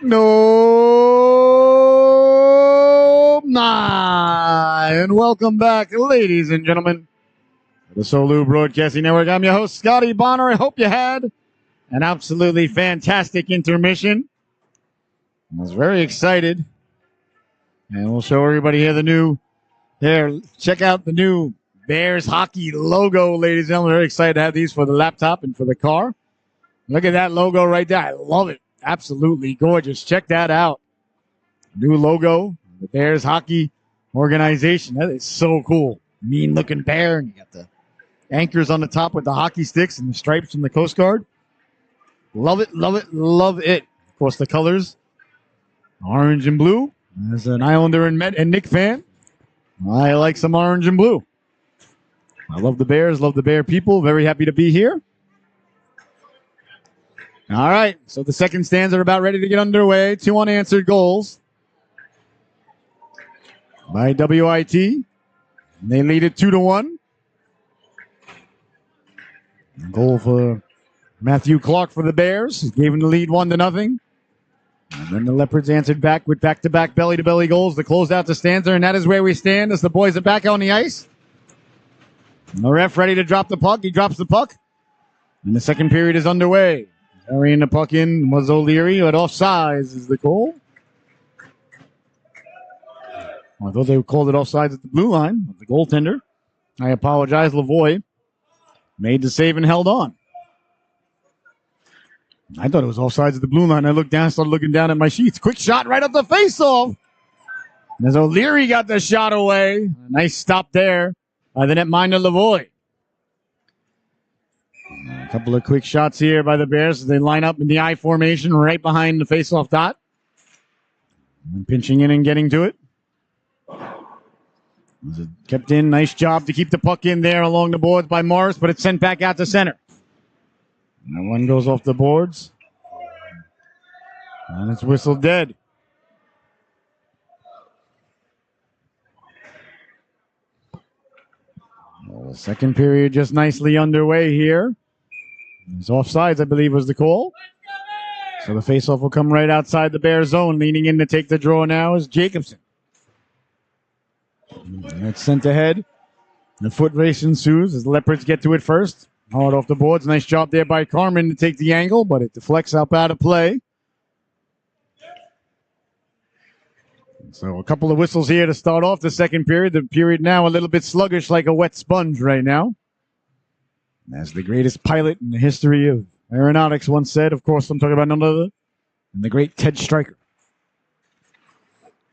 No, nah. And welcome back, ladies and gentlemen, to the Solu Broadcasting Network. I'm your host, Scotty Bonner. I hope you had an absolutely fantastic intermission. I was very excited. And we'll show everybody here the new, check out the new Bears hockey logo, ladies and gentlemen. Very excited to have these for the laptop and for the car. Look at that logo right there. I love it. Absolutely gorgeous. Check that out. New logo, the Bears hockey organization. That is so cool. Mean looking bear. And you got the anchors on the top with the hockey sticks and the stripes from the Coast Guard. Love it, love it, love it. Of course, the colors, orange and blue. As an Islander and Nick fan, I like some orange and blue. I love the Bears, love the Bear people. Very happy to be here. All right, so the second stands are about ready to get underway. 2 unanswered goals by WIT. They lead it 2-1. Goal for Matthew Clark for the Bears. He gave him the lead 1-0. And then the Leopards answered back with back-to-back belly-to-belly goals to close out the stanza, and that is where we stand as the boys are back on the ice. And the ref ready to drop the puck. He drops the puck, and the second period is underway. Carrying the puck in was O'Leary, but offsides is the goal. I thought they called it offsides at the blue line. The goaltender, I apologize, Lavoie, made the save and held on. I thought it was offsides at the blue line. I looked down, started looking down at my sheets. Quick shot right up the face-off. As O'Leary got the shot away. A nice stop there by the netminder Lavoie. A couple of quick shots here by the Bears as they line up in the I formation right behind the face-off dot. And pinching in and getting to it. Kept in. Nice job to keep the puck in there along the boards by Morris, but it's sent back out to center. And one goes off the boards. And it's whistled dead. Well, the second period just nicely underway here. It's offsides, I believe, was the call. So the faceoff will come right outside the Bear zone. Leaning in to take the draw now is Jacobson. And it's sent ahead. The foot race ensues as the Leopards get to it first. Hard off the boards. Nice job there by Carmen to take the angle, but it deflects up out of play. So a couple of whistles here to start off the second period. The period now a little bit sluggish like a wet sponge right now. As the greatest pilot in the history of aeronautics once said, of course, I'm talking about none other than the great Ted Stryker.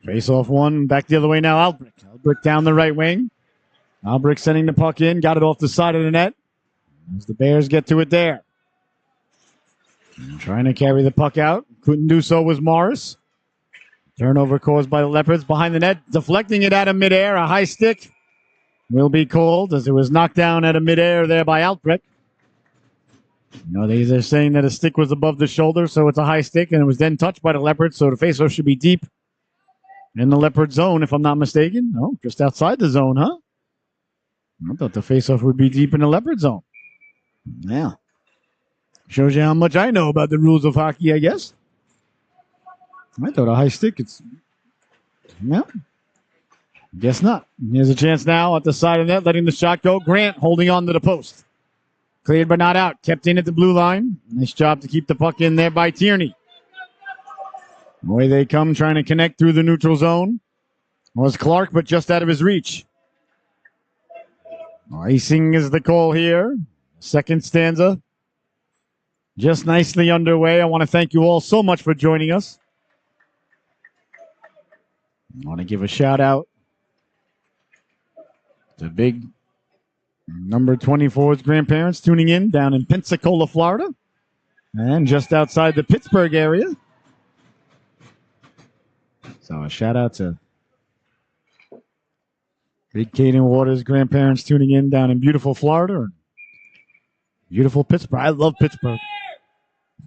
Face off one, back the other way now, Albrecht. Albrecht down the right wing. Albrecht sending the puck in, got it off the side of the net. As the Bears get to it there. And trying to carry the puck out. Couldn't do so was Morris. Turnover caused by the Leopards behind the net. Deflecting it out of midair. A high stick will be called as it was knocked down out of midair there by Albrecht. You know, they're saying that a stick was above the shoulder, so it's a high stick, and it was then touched by the Leopards, so the faceoff should be deep in the Leopard zone, if I'm not mistaken. No, just outside the zone, huh? I thought the faceoff would be deep in the Leopard zone. Yeah. Shows you how much I know about the rules of hockey, I guess. I thought a high stick, it's... No. Guess not. Here's a chance now at the side of the net, letting the shot go. Grant holding on to the post. Cleared but not out. Kept in at the blue line. Nice job to keep the puck in there by Tierney. Away they come, trying to connect through the neutral zone. Was Clark, but just out of his reach. Icing is the call here. Second stanza. Just nicely underway. I want to thank you all so much for joining us. I want to give a shout out to big number 24's grandparents tuning in down in Pensacola, Florida, and just outside the Pittsburgh area. So a shout out to big Caden Waters' grandparents tuning in down in beautiful Florida. Beautiful Pittsburgh. I love Pittsburgh.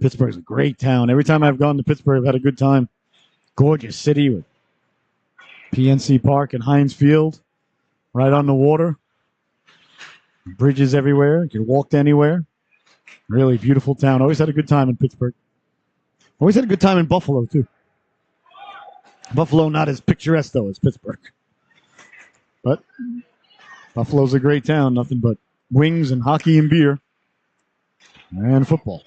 Pittsburgh's a great town. Every time I've gone to Pittsburgh, I've had a good time. Gorgeous city with PNC Park and Heinz Field right on the water. Bridges everywhere. You can walk to anywhere. Really beautiful town. Always had a good time in Pittsburgh. Always had a good time in Buffalo, too. Buffalo not as picturesque, though, as Pittsburgh. But Buffalo's a great town. Nothing but wings and hockey and beer. And football.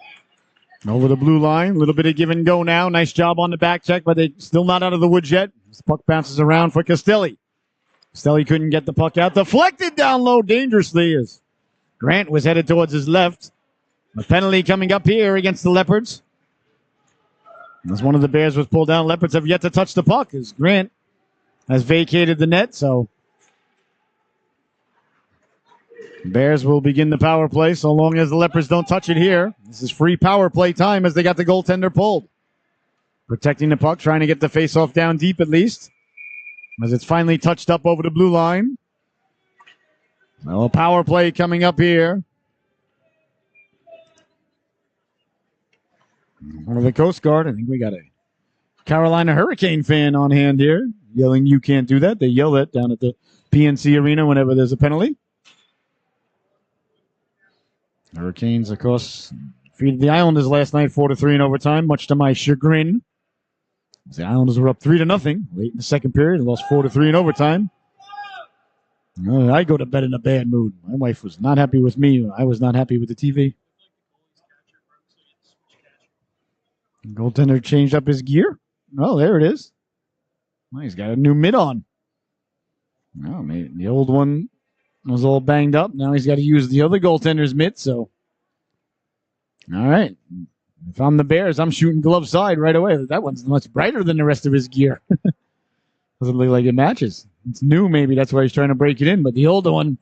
Over the blue line. A little bit of give and go now. Nice job on the back check, but they're still not out of the woods yet. This puck bounces around for Castelli. Castelli couldn't get the puck out. Deflected down low dangerously as Grant was headed towards his left. A penalty coming up here against the Leopards. As one of the Bears was pulled down, Leopards have yet to touch the puck as Grant has vacated the net. So Bears will begin the power play so long as the Leopards don't touch it here. This is free power play time as they got the goaltender pulled. Protecting the puck, trying to get the faceoff down deep at least. As it's finally touched up over the blue line. Well, a power play coming up here. One of the Coast Guard. I think we got a Carolina Hurricane fan on hand here. Yelling, "You can't do that." They yell that down at the PNC Arena whenever there's a penalty. Hurricanes, of course, defeated the Islanders last night 4-3 in overtime, much to my chagrin. The Islanders were up 3-0 late in the second period and lost 4-3 in overtime. I go to bed in a bad mood. My wife was not happy with me. I was not happy with the TV. The goaltender changed up his gear. Oh, there it is. Well, he's got a new mitt on. Oh, maybe the old one was all banged up. Now he's got to use the other goaltender's mitt. So, all right. If I'm the Bears, I'm shooting glove side right away. That one's much brighter than the rest of his gear. Doesn't look like it matches. It's new, maybe. That's why he's trying to break it in. But the older one,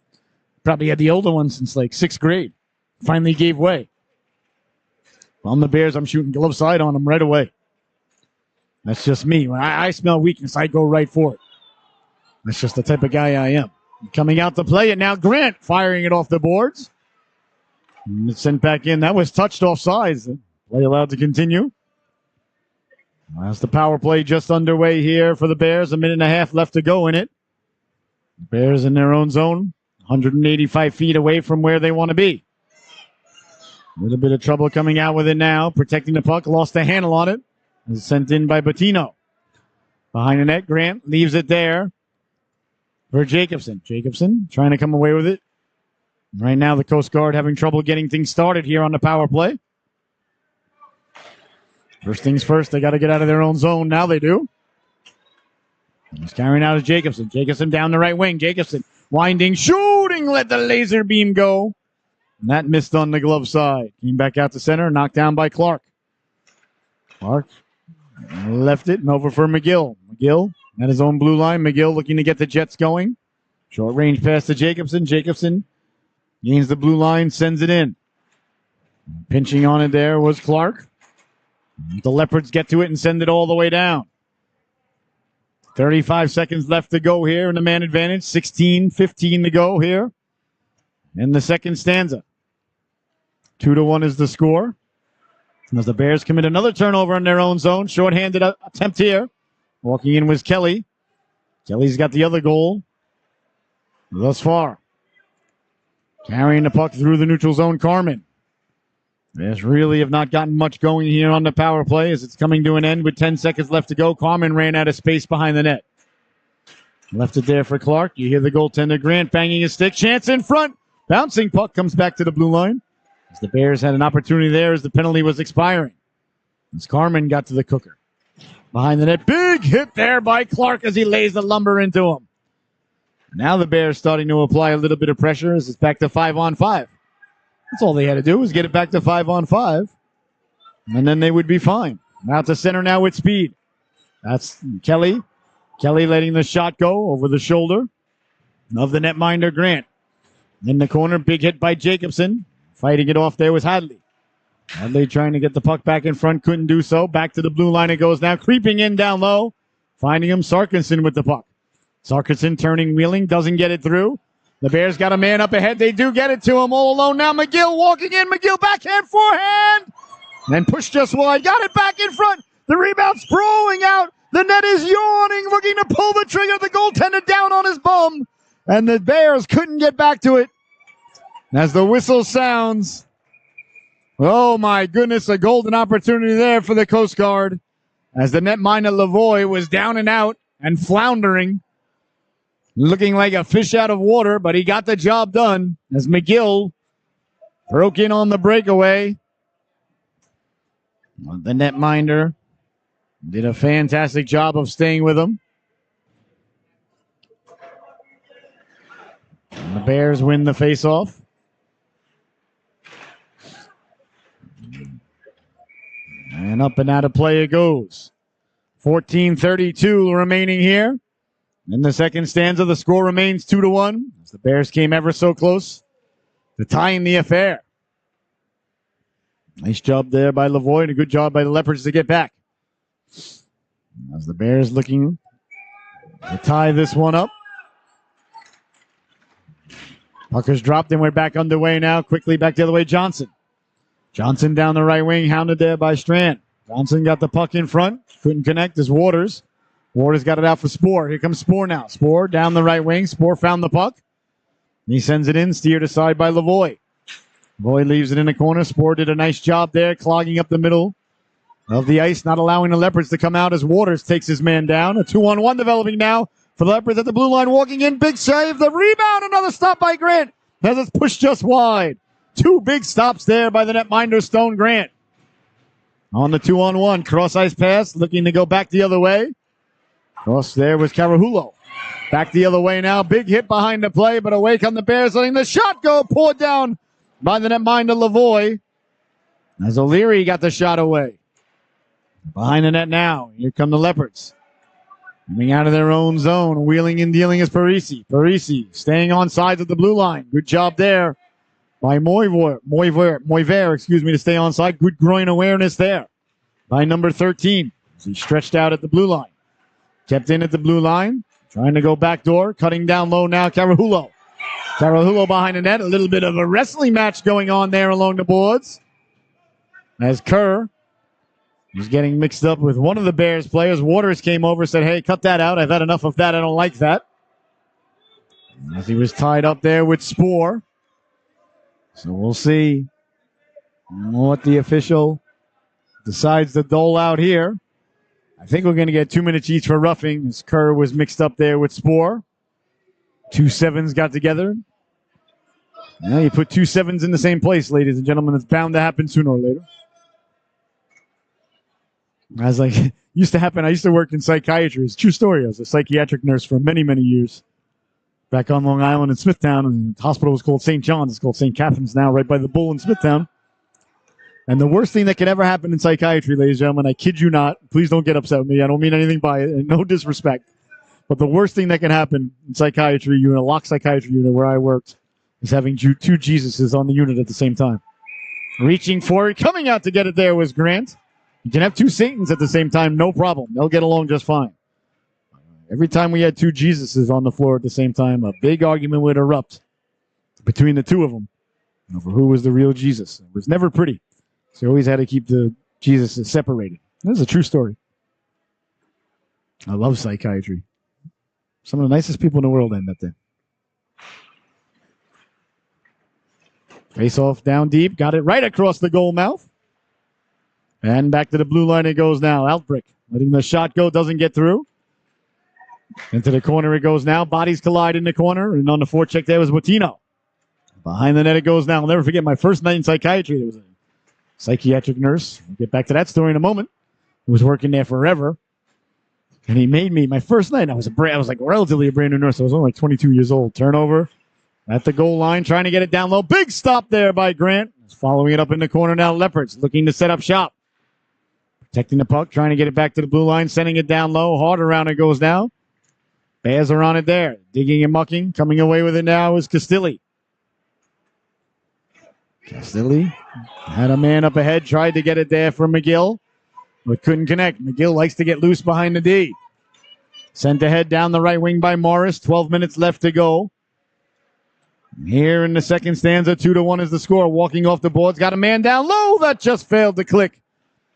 probably had the older one since like 6th grade. Finally gave way. If I'm the Bears, I'm shooting glove side on him right away. That's just me. When I smell weakness, I go right for it. That's just the type of guy I am. Coming out to play it now. Grant firing it off the boards. And it's sent back in. That was touched off sides. Play allowed to continue. That's the power play just underway here for the Bears. 1.5 minutes left to go in it. Bears in their own zone. 185 feet away from where they want to be. A little bit of trouble coming out with it now. Protecting the puck. Lost the handle on it. It's sent in by Bettino. Behind the net, Grant leaves it there for Jacobson. Jacobson trying to come away with it. Right now, the Coast Guard having trouble getting things started here on the power play. First things first, they got to get out of their own zone. Now they do. He's carrying out as Jacobson. Jacobson down the right wing. Jacobson winding, shooting, let the laser beam go. And that missed on the glove side. Came back out to center, knocked down by Clark. Clark left it and over for McGill. McGill at his own blue line. McGill looking to get the Jets going. Short range pass to Jacobson. Jacobson gains the blue line, sends it in. Pinching on it there was Clark. The Leopards get to it and send it all the way down. 35 seconds left to go here in the man advantage. 16-15 to go here in the second stanza. 2-1 is the score. As the Bears commit another turnover in their own zone. Short-handed attempt here. Walking in was Kelly. Kelly's got the other goal thus far. Carrying the puck through the neutral zone, Carmen. Bears really have not gotten much going here on the power play as it's coming to an end with 10 seconds left to go. Carmen ran out of space behind the net. Left it there for Clark. You hear the goaltender Grant banging his stick. Chance in front. Bouncing puck comes back to the blue line. As the Bears had an opportunity there as the penalty was expiring. As Carmen got to the cooker. Behind the net. Big hit there by Clark as he lays the lumber into him. Now the Bears starting to apply a little bit of pressure as it's back to 5-on-5. That's all they had to do was get it back to 5-on-5. And then they would be fine. Out to center now with speed. That's Kelly. Kelly letting the shot go over the shoulder of the netminder Grant. In the corner, big hit by Jacobson. Fighting it off there was Hadley. Hadley trying to get the puck back in front. Couldn't do so. Back to the blue line it goes now. Creeping in down low. Finding him Sarkinson with the puck. Sarkinson turning, wheeling. Doesn't get it through. The Bears got a man up ahead. They do get it to him all alone now. McGill walking in. McGill backhand, forehand. And then pushed just wide. Got it back in front. The rebound sprawling out. The net is yawning, looking to pull the trigger. The goaltender down on his bum. And the Bears couldn't get back to it. As the whistle sounds, Oh, my goodness, a golden opportunity there for the Coast Guard as the netminder Lavoie was down and out and floundering, looking like a fish out of water, but he got the job done as McGill broke in on the breakaway. The netminder did a fantastic job of staying with him. And the Bears win the faceoff. And up and out of play it goes. 14:32 remaining here. In the second stanza, the score remains 2-1 as the Bears came ever so close to tying the affair. Nice job there by Lavoie and a good job by the Leopards to get back. As the Bears looking to tie this one up. Puck is dropped and we're back underway now. Quickly back the other way, Johnson. Johnson down the right wing, hounded there by Strand. Johnson got the puck in front. Couldn't connect as Waters. Waters got it out for Spoor. Here comes Spoor now. Spoor down the right wing. Spoor found the puck. He sends it in, steered aside by Lavoie. Lavoie leaves it in the corner. Spoor did a nice job there, clogging up the middle of the ice, not allowing the Leopards to come out as Waters takes his man down. A 2-on-1 developing now for the Leopards at the blue line, walking in. Big save. The rebound. Another stop by Grant as it's pushed just wide. Two big stops there by the netminder, Stone Grant. On the 2-on-1, cross-ice pass, looking to go back the other way. Cross there was Carahulo. Back the other way now. Big hit behind the play, but away come the Bears, letting the shot go. Poured down by the netminder, Lavoie. As O'Leary got the shot away. Behind the net now. Here come the Leopards. Coming out of their own zone. Wheeling and dealing is Parisi. Parisi staying on sides of the blue line. Good job there by Moiver, to stay on side. Good groin awareness there by number 13. As he stretched out at the blue line. Kept in at the blue line. Trying to go back door. Cutting down low now, Carahulo. Carahulo behind the net. A little bit of a wrestling match going on there along the boards. As Kerr was getting mixed up with one of the Bears players. Waters came over and said, hey, cut that out. I've had enough of that. I don't like that. As he was tied up there with Spoor. So we'll see what the official decides to dole out here. I think we're going to get 2 minutes each for roughing as Kerr was mixed up there with Spoor. 2 sevens got together. Now you put 2 sevens in the same place, ladies and gentlemen. It's bound to happen sooner or later. As like used to happen, I used to work in psychiatry. It's a true story. I was a psychiatric nurse for many, many years. Back on Long Island in Smithtown, and the hospital was called St. John's. It's called St. Catherine's now, right by the Bull in Smithtown. And the worst thing that could ever happen in psychiatry, ladies and gentlemen, I kid you not, please don't get upset with me. I don't mean anything by it, and no disrespect. But the worst thing that can happen in psychiatry, you're in a locked psychiatry unit where I worked, is having 2 Jesuses on the unit at the same time. Reaching for it, coming out to get it there was Grant. You can have 2 Satans at the same time, no problem. They'll get along just fine. Every time we had 2 Jesuses on the floor at the same time, a big argument would erupt between the 2 of them over who was the real Jesus. It was never pretty. So you always had to keep the Jesuses separated. This is a true story. I love psychiatry. Some of the nicest people in the world I met there. Face off down deep. Got it right across the goal mouth. And back to the blue line it goes now. Altbrick letting the shot go. Doesn't get through. Into the corner it goes now. Bodies collide in the corner. And on the forecheck there was Bottino. Behind the net it goes now. I'll never forget my first night in psychiatry. There was a psychiatric nurse. We'll get back to that story in a moment. He was working there forever. And he made me, my first night, I was like relatively a brand new nurse. I was only like 22 years old. Turnover at the goal line, trying to get it down low. Big stop there by Grant. He's following it up in the corner now. Leopards looking to set up shop. Protecting the puck, trying to get it back to the blue line, sending it down low. Hard around it goes now. Bears are on it there. Digging and mucking. Coming away with it now is Castilli. Castilli had a man up ahead, tried to get it there for McGill, but couldn't connect. McGill likes to get loose behind the D. Sent ahead down the right wing by Morris. 12 minutes left to go. Here in the second stanza, 2-1 is the score. Walking off the boards, got a man down low. That just failed to click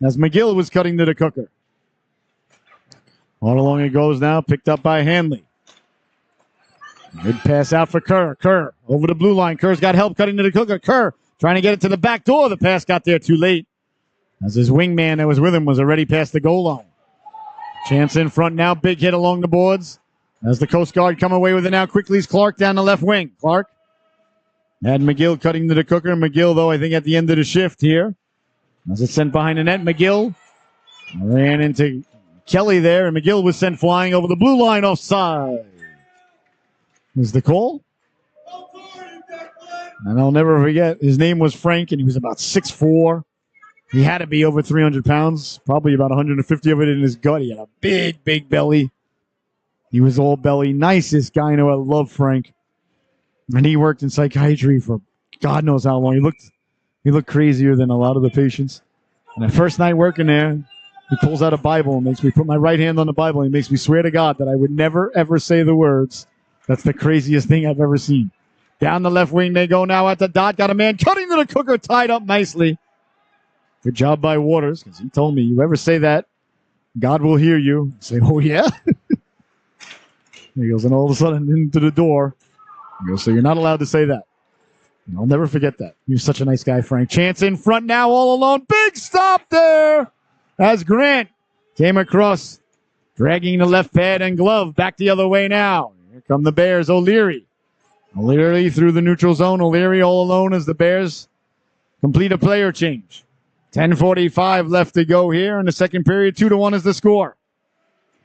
as McGill was cutting to the cooker. All along it goes now, picked up by Hanley. Good pass out for Kerr. Kerr over the blue line. Kerr's got help cutting to the cooker. Kerr trying to get it to the back door. The pass got there too late, as his wingman that was with him was already past the goal line. Chance in front now. Big hit along the boards. As the Coast Guard come away with it now quickly is Clark down the left wing. Clark had McGill cutting to the cooker. McGill, though, I think at the end of the shift here. As it's sent behind the net, McGill ran into Kelly there, and McGill was sent flying over the blue line offside. Is the call? And I'll never forget, his name was Frank, and he was about 6'4". He had to be over 300 pounds, probably about 150 of it in his gut. He had a big, big belly. He was all belly. Nicest guy I know. I love Frank. And he worked in psychiatry for God knows how long. He looked crazier than a lot of the patients. And the first night working there, he pulls out a Bible and makes me put my right hand on the Bible. And he makes me swear to God that I would never, ever say the words. That's the craziest thing I've ever seen. Down the left wing they go now at the dot. Got a man cutting to the cooker, tied up nicely. Good job by Waters, because he told me, you ever say that, God will hear you. I say, oh, yeah? He goes, and all of a sudden into the door. He goes, so you're not allowed to say that. And I'll never forget that. You're such a nice guy, Frank. Chance in front now, all alone. Big stop there as Grant came across, dragging the left pad and glove. Back the other way now. Here come the Bears. O'Leary through the neutral zone. O'Leary all alone as the Bears complete a player change. 10:45 left to go here in the second period. 2-1 is the score.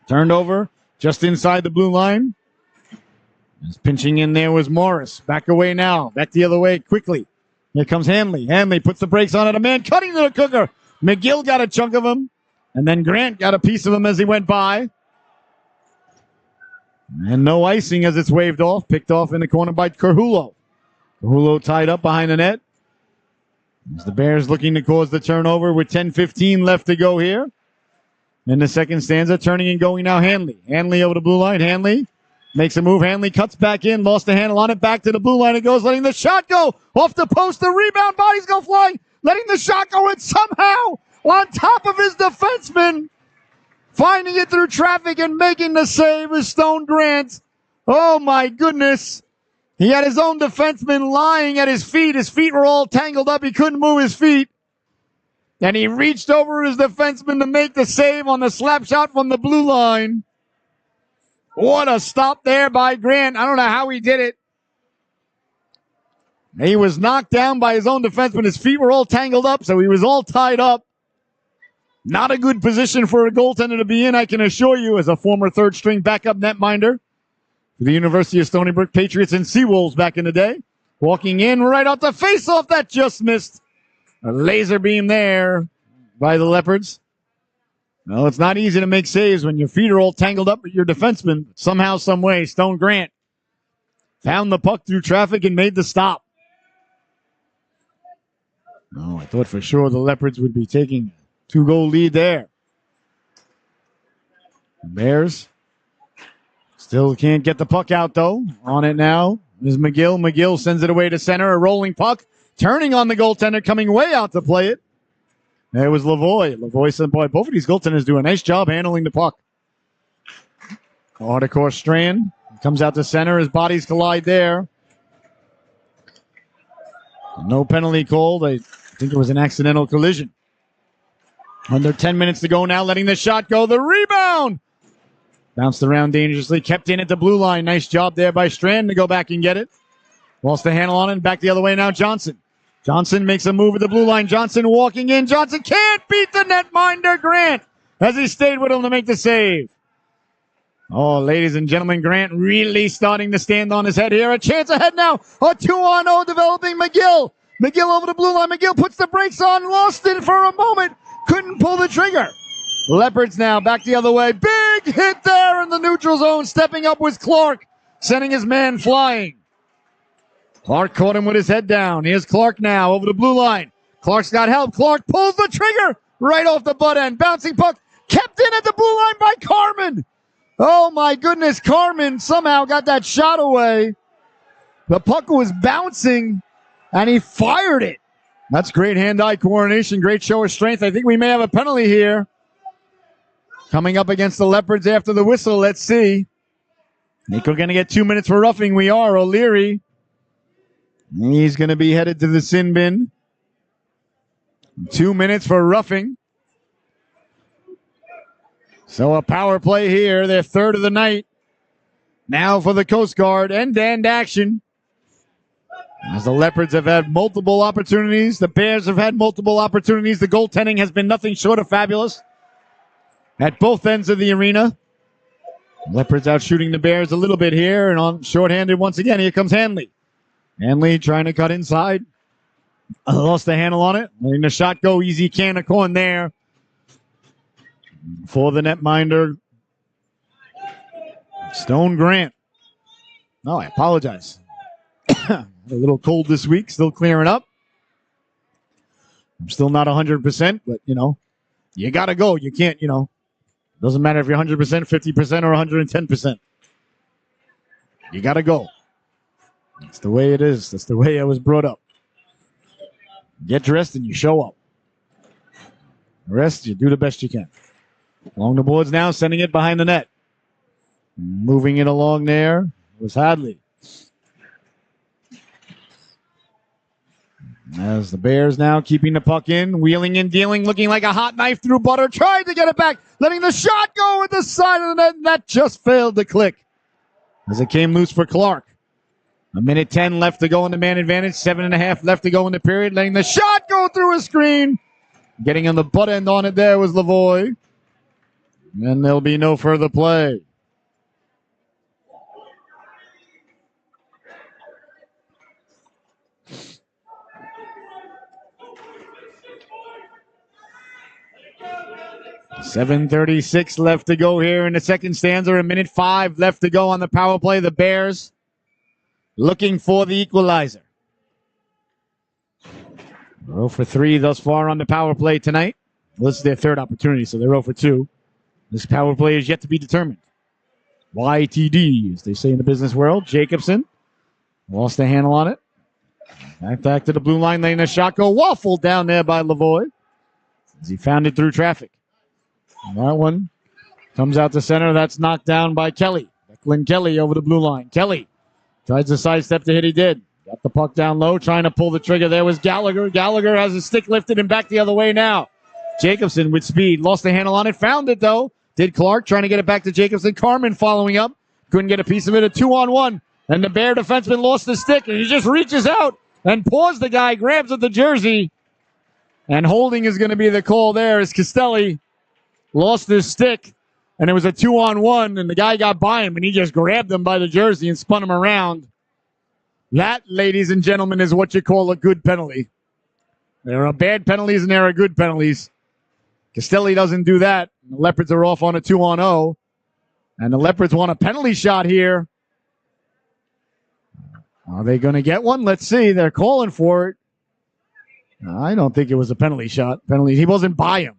Turned over just inside the blue line. Just pinching in there was Morris. Back away now. Back the other way quickly. Here comes Hanley. Hanley puts the brakes on it. A man cutting to the cooker. McGill got a chunk of him. And then Grant got a piece of him as he went by. And no icing as it's waved off. Picked off in the corner by Carhulo. Carhulo tied up behind the net. As the Bears looking to cause the turnover with 10:15 left to go here. In the second stanza, turning and going now Hanley. Hanley over the blue line. Hanley makes a move. Hanley cuts back in. Lost the handle on it. Back to the blue line it goes. Letting the shot go. Off the post. The rebound. Bodies go flying. Letting the shot go. And somehow on top of his defenseman. Finding it through traffic and making the save is Stone Grant. Oh, my goodness. He had his own defenseman lying at his feet. His feet were all tangled up. He couldn't move his feet. And he reached over his defenseman to make the save on the slap shot from the blue line. What a stop there by Grant. I don't know how he did it. He was knocked down by his own defenseman. His feet were all tangled up, so he was all tied up. Not a good position for a goaltender to be in, I can assure you, as a former third-string backup netminder for the University of Stony Brook Patriots and Seawolves back in the day. Walking in right off the face-off, that just missed. A laser beam there by the Leopards. Well, it's not easy to make saves when your feet are all tangled up with your defenseman. Somehow, some way, Stone Grant found the puck through traffic and made the stop. Oh, I thought for sure the Leopards would be taking a 2-goal lead there. The Bears still can't get the puck out, though. On it now is McGill. McGill sends it away to center. A rolling puck. Turning on the goaltender, coming way out to play it. There was Lavoie. Lavoie said, boy, both of these goaltenders do a nice job handling the puck. Hardcore Strand comes out to center. His bodies collide there. No penalty called. I think it was an accidental collision. Under 10 minutes to go now, letting the shot go. The rebound! Bounced around dangerously. Kept in at the blue line. Nice job there by Strand to go back and get it. Lost the handle on it. Back the other way now, Johnson. Johnson makes a move at the blue line. Johnson walking in. Johnson can't beat the netminder, Grant, as he stayed with him to make the save. Oh, ladies and gentlemen, Grant really starting to stand on his head here. A chance ahead now. A 2-on-0 developing. McGill. McGill over the blue line. McGill puts the brakes on. Lost it for a moment. Couldn't pull the trigger. Leopards now back the other way. Big hit there in the neutral zone. Stepping up was Clark, sending his man flying. Clark caught him with his head down. Here's Clark now over the blue line. Clark's got help. Clark pulls the trigger right off the butt end. Bouncing puck kept in at the blue line by Carmen. Oh, my goodness. Carmen somehow got that shot away. The puck was bouncing, and he fired it. That's great hand-eye coordination. Great show of strength. I think we may have a penalty here. Coming up against the Leopards after the whistle. Let's see. I think we're going to get 2 minutes for roughing. We are. O'Leary He's going to be headed to the sin bin. 2 minutes for roughing. So a power play here, their third of the night. Now for the Coast Guard, end-to-end action. As the Leopards have had multiple opportunities, the Bears have had multiple opportunities. The goaltending has been nothing short of fabulous at both ends of the arena. Leopards out shooting the Bears a little bit here, and on shorthanded once again. Here comes Hanley. Hanley trying to cut inside. Lost the handle on it. Letting the shot go. Easy can of corn there for the netminder, Stone Grant. No, I apologize. A little cold this week. Still clearing up. I'm still not 100%, but, you got to go. You can't, doesn't matter if you're 100%, 50%, or 110%. You got to go. That's the way it is. That's the way I was brought up. Get dressed and you show up. The rest, you do the best you can. Along the boards now, sending it behind the net. Moving it along there was Hadley. As the Bears now keeping the puck in, wheeling and dealing, looking like a hot knife through butter, trying to get it back, letting the shot go with the side of the net, and that just failed to click as it came loose for Clark. 1:10 left to go in the man advantage. 7.5 left to go in the period. Letting the shot go through a screen. Getting on the butt end on it there was Lavoie. And there'll be no further play. .736 left to go here in the second stanza. 1:05 left to go on the power play. The Bears looking for the equalizer. 0 for 3 thus far on the power play tonight. Well, this is their third opportunity, so they're 0 for 2. This power play is yet to be determined. YTD, as they say in the business world. Jacobson lost the handle on it. Back to the blue line, letting the shot go waffled down there by Lavoie as he found it through traffic. And that one comes out to center. That's knocked down by Kelly. Declan Kelly over the blue line. Kelly tries to sidestep the hit. He did. Got the puck down low, trying to pull the trigger. There was Gallagher. Gallagher has his stick lifted and back the other way now. Jacobson with speed. Lost the handle on it. Found it, though. Did Clark, trying to get it back to Jacobson. Carmen following up. Couldn't get a piece of it. A 2-on-1. And the Bear defenseman lost the stick, and he just reaches out and paws the guy, grabs at the jersey. And holding is going to be the call there as Castelli lost his stick. And it was a 2-on-1, and the guy got by him, and he just grabbed him by the jersey and spun him around. That, ladies and gentlemen, is what you call a good penalty. There are bad penalties and there are good penalties. Castelli doesn't do that. The Leopards are off on a 2-on-0. And the Leopards want a penalty shot here. Are they going to get one? Let's see. They're calling for it. I don't think it was a penalty shot. Penalty. He wasn't by him.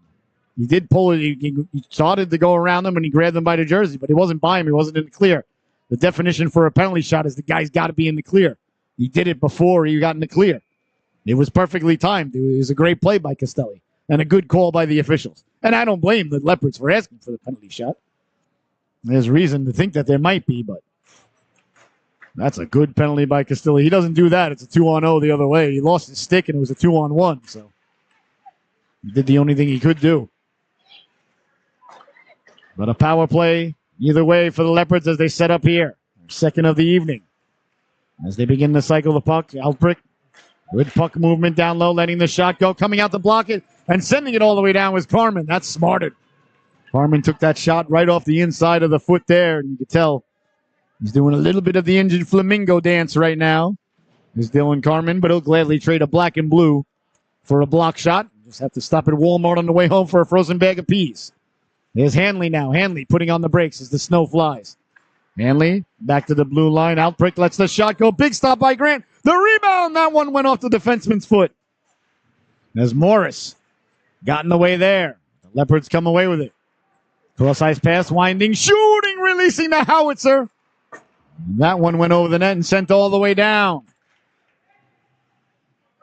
He did pull it. He started to go around him and he grabbed him by the jersey, but he wasn't by him. He wasn't in the clear. The definition for a penalty shot is the guy's got to be in the clear. He did it before he got in the clear. It was perfectly timed. It was a great play by Castelli and a good call by the officials. And I don't blame the Leopards for asking for the penalty shot. There's reason to think that there might be, but that's a good penalty by Castelli. He doesn't do that. It's a 2-on-0 the other way. He lost his stick and it was a 2-on-1. So he did the only thing he could do. But a power play either way for the Leopards as they set up here. Second of the evening. As they begin to cycle the puck, Albrick with puck movement down low, letting the shot go, coming out to block it, and sending it all the way down was Carmen. That's smarted. Carmen took that shot right off the inside of the foot there, and you can tell he's doing a little bit of the injured flamingo dance right now. Is Dylan Carmen, but he'll gladly trade a black and blue for a block shot. Just have to stop at Walmart on the way home for a frozen bag of peas. There's Hanley now. Hanley putting on the brakes as the snow flies. Hanley back to the blue line. Outbreak lets the shot go. Big stop by Grant. The rebound. That one went off the defenseman's foot. As Morris got in the way there. The Leopards come away with it. Cross-ice pass, winding, shooting, releasing the howitzer. And that one went over the net and sent all the way down.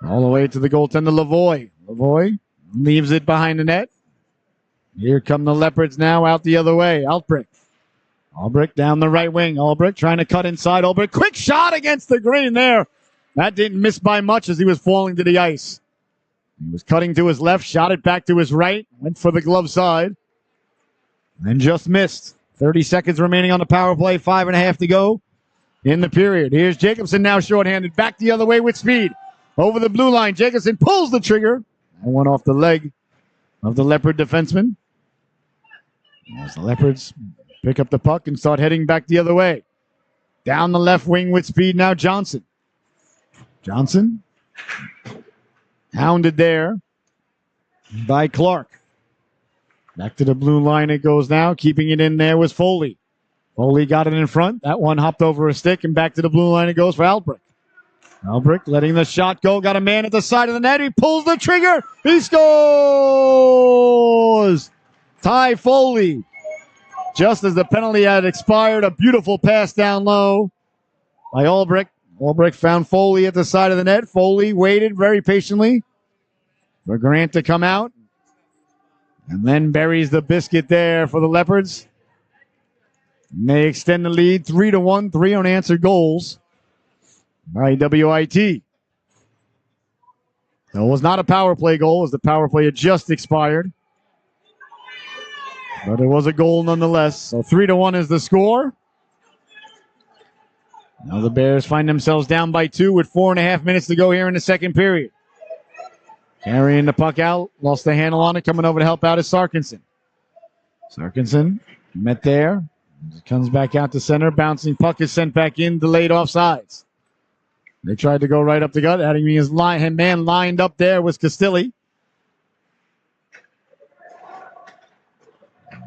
All the way to the goaltender, Lavoie. Lavoie leaves it behind the net. Here come the Leopards now out the other way. Albrecht. Albrecht down the right wing. Albrecht trying to cut inside. Albrecht, quick shot against the green there. That didn't miss by much as he was falling to the ice. He was cutting to his left, shot it back to his right, went for the glove side, and just missed. 30 seconds remaining on the power play, 5.5 to go in the period. Here's Jacobson now shorthanded, back the other way with speed. Over the blue line, Jacobson pulls the trigger. That went off the leg of the Leopard defenseman. As the Leopards pick up the puck and start heading back the other way. Down the left wing with speed now, Johnson. Johnson hounded there by Clark. Back to the blue line it goes now. Keeping it in there was Foley. Foley got it in front. That one hopped over a stick, and back to the blue line it goes for Albrecht. Albrecht letting the shot go. Got a man at the side of the net. He pulls the trigger. He scores! Ty Foley. Just as the penalty had expired, a beautiful pass down low by Albrecht. Albrecht found Foley at the side of the net. Foley waited very patiently for Grant to come out. And then buries the biscuit there for the Leopards. And they extend the lead 3-1, 3 unanswered goals by WIT. So it was not a power play goal as the power play had just expired. But it was a goal nonetheless. So 3-1 is the score. Now the Bears find themselves down by 2 with 4.5 minutes to go here in the second period. Carrying the puck out, lost the handle on it, coming over to help out is Sarkinson. Sarkinson met there, comes back out to center, bouncing puck is sent back in, delayed offsides. They tried to go right up the gut, adding his man lined up there was Castilli.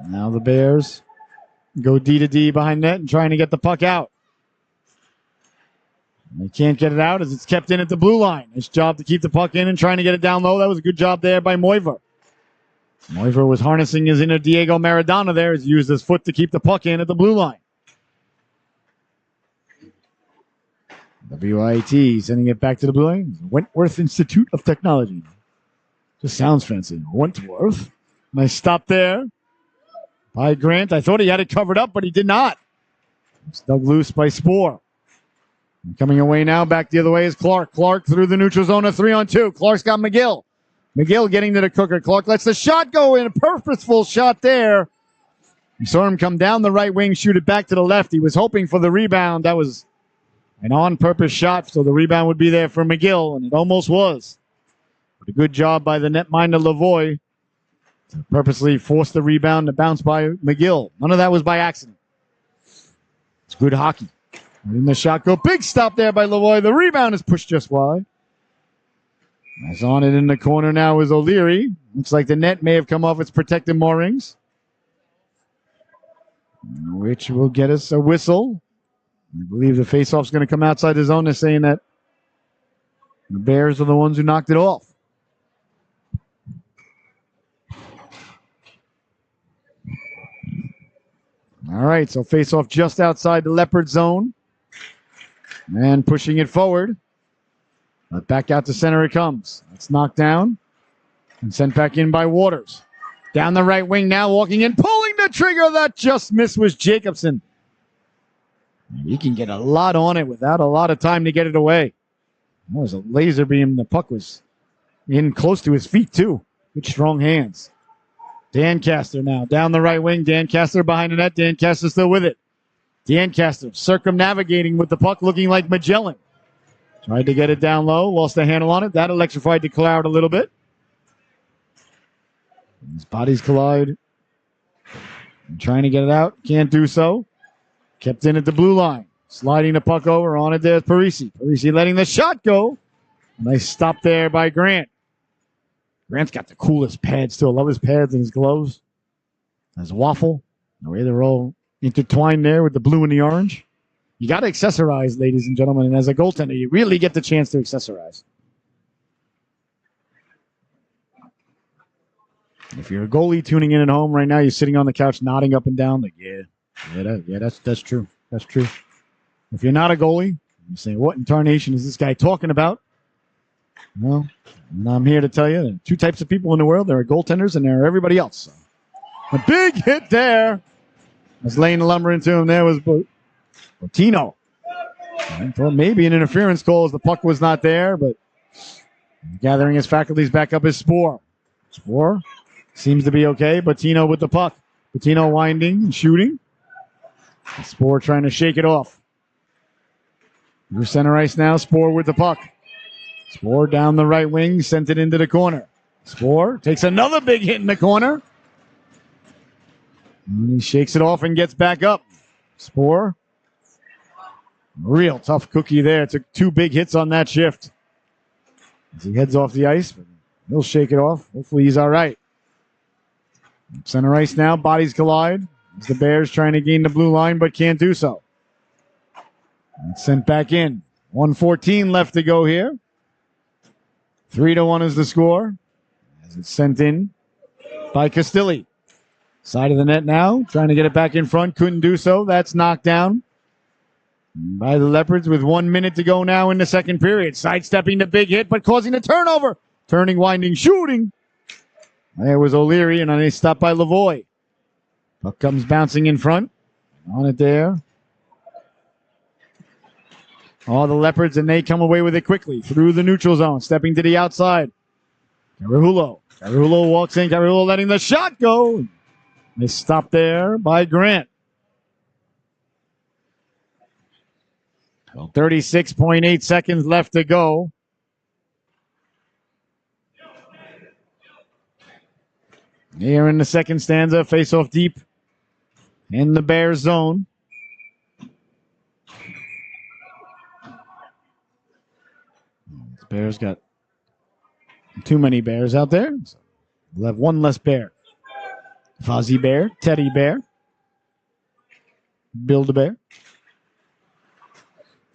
Now the Bears go D to D behind net and trying to get the puck out. They can't get it out as it's kept in at the blue line. It's job to keep the puck in and trying to get it down low. That was a good job there by Moiver. Moiver was harnessing his inner Diego Maradona there. He's used his foot to keep the puck in at the blue line. WIT sending it back to the blue line. Wentworth Institute of Technology. Just sounds fancy. Wentworth. Nice stop there by Grant. I thought he had it covered up, but he did not. It's dug loose by Spoor. Coming away now, back the other way is Clark. Clark through the neutral zone, a 3-on-2. Clark's got McGill. McGill getting to the cooker. Clark lets the shot go in. A purposeful shot there. You saw him come down the right wing, shoot it back to the left. He was hoping for the rebound. That was an on-purpose shot, so the rebound would be there for McGill, and it almost was. But a good job by the netminder Lavoie to purposely force the rebound to bounce by McGill. None of that was by accident. It's good hockey. Letting the shot go. Big stop there by Lavoie. The rebound is pushed just wide. As on it in the corner now is O'Leary. Looks like the net may have come off its protective moorings, which will get us a whistle. I believe the faceoff's going to come outside the zone. They're saying that the Bears are the ones who knocked it off. All right, so faceoff just outside the Leopard zone. And pushing it forward. But back out to center it comes. It's knocked down and sent back in by Waters. Down the right wing now, walking in, pulling the trigger. That just missed was Jacobson. He can get a lot on it without a lot of time to get it away. That was a laser beam. The puck was in close to his feet, too. Good, strong hands. Dan Caster now down the right wing. Dan Caster behind the net. Dan Caster still with it. Dan Caster circumnavigating with the puck, looking like Magellan. Tried to get it down low, lost the handle on it. That electrified the cloud a little bit. His bodies collide. And trying to get it out, can't do so. Kept in at the blue line. Sliding the puck over, on it there's Parisi. Parisi letting the shot go. Nice stop there by Grant. Grant's got the coolest pads too. I love his pads and his gloves. His waffle. The way they're all intertwined there with the blue and the orange. You got to accessorize, ladies and gentlemen. And as a goaltender, you really get the chance to accessorize. If you're a goalie tuning in at home right now, you're sitting on the couch nodding up and down like, that's true. That's true. If you're not a goalie, you're saying, what in tarnation is this guy talking about? Well, and I'm here to tell you there are two types of people in the world. There are goaltenders and there are everybody else. So, a big hit there. As laying the lumber into him there was Botino. I thought maybe an interference call as the puck was not there, but gathering his faculties back up is Spoor. Spoor seems to be okay. Patino with the puck. Patino winding and shooting. Spoor trying to shake it off. Through center ice now. Spoor with the puck. Spoor down the right wing, sent it into the corner. Spoor takes another big hit in the corner. And he shakes it off and gets back up. Spoor. Real tough cookie there. Took 2 big hits on that shift. As he heads off the ice, but he'll shake it off. Hopefully he's all right. Center ice now. Bodies collide. As the Bears trying to gain the blue line, but can't do so. It's sent back in. 1:14 left to go here. 3-1 is the score. As it's sent in by Castilli. Side of the net now. Trying to get it back in front. Couldn't do so. That's knocked down by the Leopards with 1 minute to go now in the second period. Sidestepping the big hit, but causing a turnover. Turning, winding, shooting. There was O'Leary, and they stopped by Lavoie. Puck comes bouncing in front. On it there. All the Leopards, and they come away with it quickly through the neutral zone. Stepping to the outside. Carahulo. Carahulo walks in. Carahulo letting the shot go. They stop there by Grant. 36.8 seconds left to go. Here in the second stanza, face-off deep in the Bears zone. The Bears got too many Bears out there. So we'll have one less Bear. Fozzie Bear, Teddy Bear, Build-A-Bear.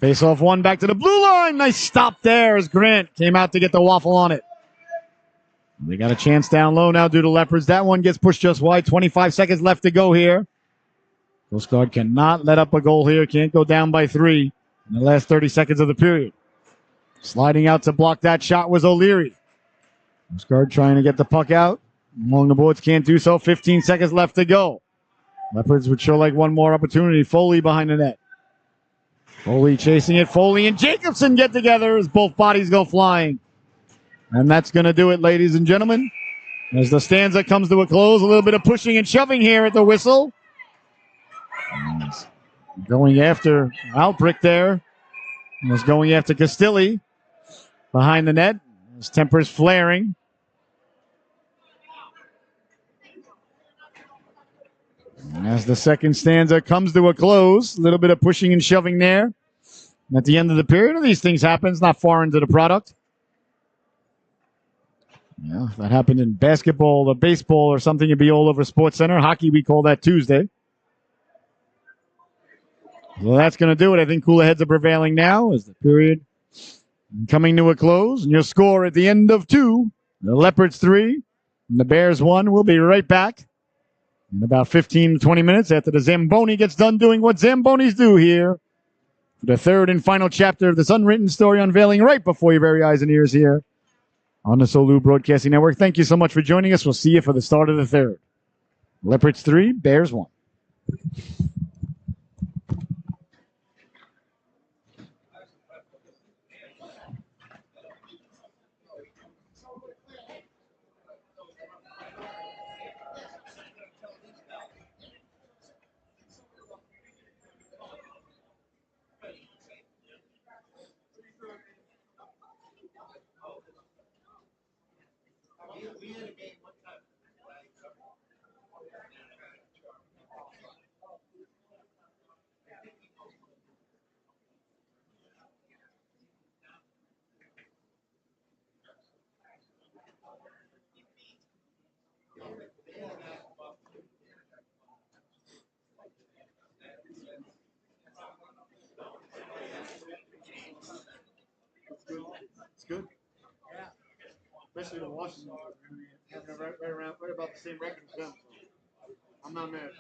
Face off one, back to the blue line. Nice stop there as Grant came out to get the waffle on it. They got a chance down low now due to Leopards. That one gets pushed just wide. 25 seconds left to go here. Coast Guard cannot let up a goal here. Can't go down by 3 in the last 30 seconds of the period. Sliding out to block that shot was O'Leary. Coast Guard trying to get the puck out. Along the boards, can't do so. 15 seconds left to go. Leopards would show like one more opportunity. Foley behind the net. Foley chasing it. Foley and Jacobson get together as both bodies go flying. And that's going to do it, ladies and gentlemen. As the stanza comes to a close, a little bit of pushing and shoving here at the whistle. Going after Albrick there. Was going after Castilli behind the net. His temper's flaring. As the second stanza comes to a close, a little bit of pushing and shoving there. At the end of the period, these things happen. It's not foreign to the product. Yeah, if that happened in basketball or baseball or something, it'd be all over Sports Center. Hockey, we call that Tuesday. Well, that's going to do it. I think cooler heads are prevailing now as the period coming to a close. And your score at the end of 2, the Leopards 3, and the Bears 1. We'll be right back in about 15 to 20 minutes after the Zamboni gets done doing what Zambonis do here for the third and final chapter of this unwritten story unveiling right before your very eyes and ears here on the Solu Broadcasting Network. Thank you so much for joining us. We'll see you for the start of the third. Leopards 3, Bears 1. It's good. Yeah. Especially the Washington having right about the same record as them. So I'm not mad.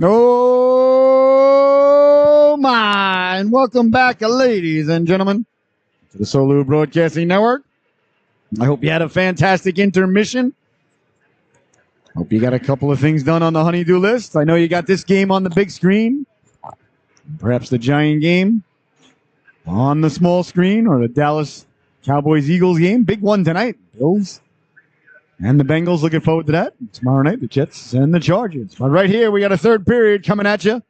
Oh my! And welcome back, ladies and gentlemen, to the Solu Broadcasting Network. I hope you had a fantastic intermission. Hope you got a couple of things done on the honey-do list. I know you got this game on the big screen, perhaps the Giant game on the small screen, or the Dallas Cowboys-Eagles game. Big one tonight. Bills and the Bengals, looking forward to that. Tomorrow night, the Jets and the Chargers. But right here, we got a third period coming at you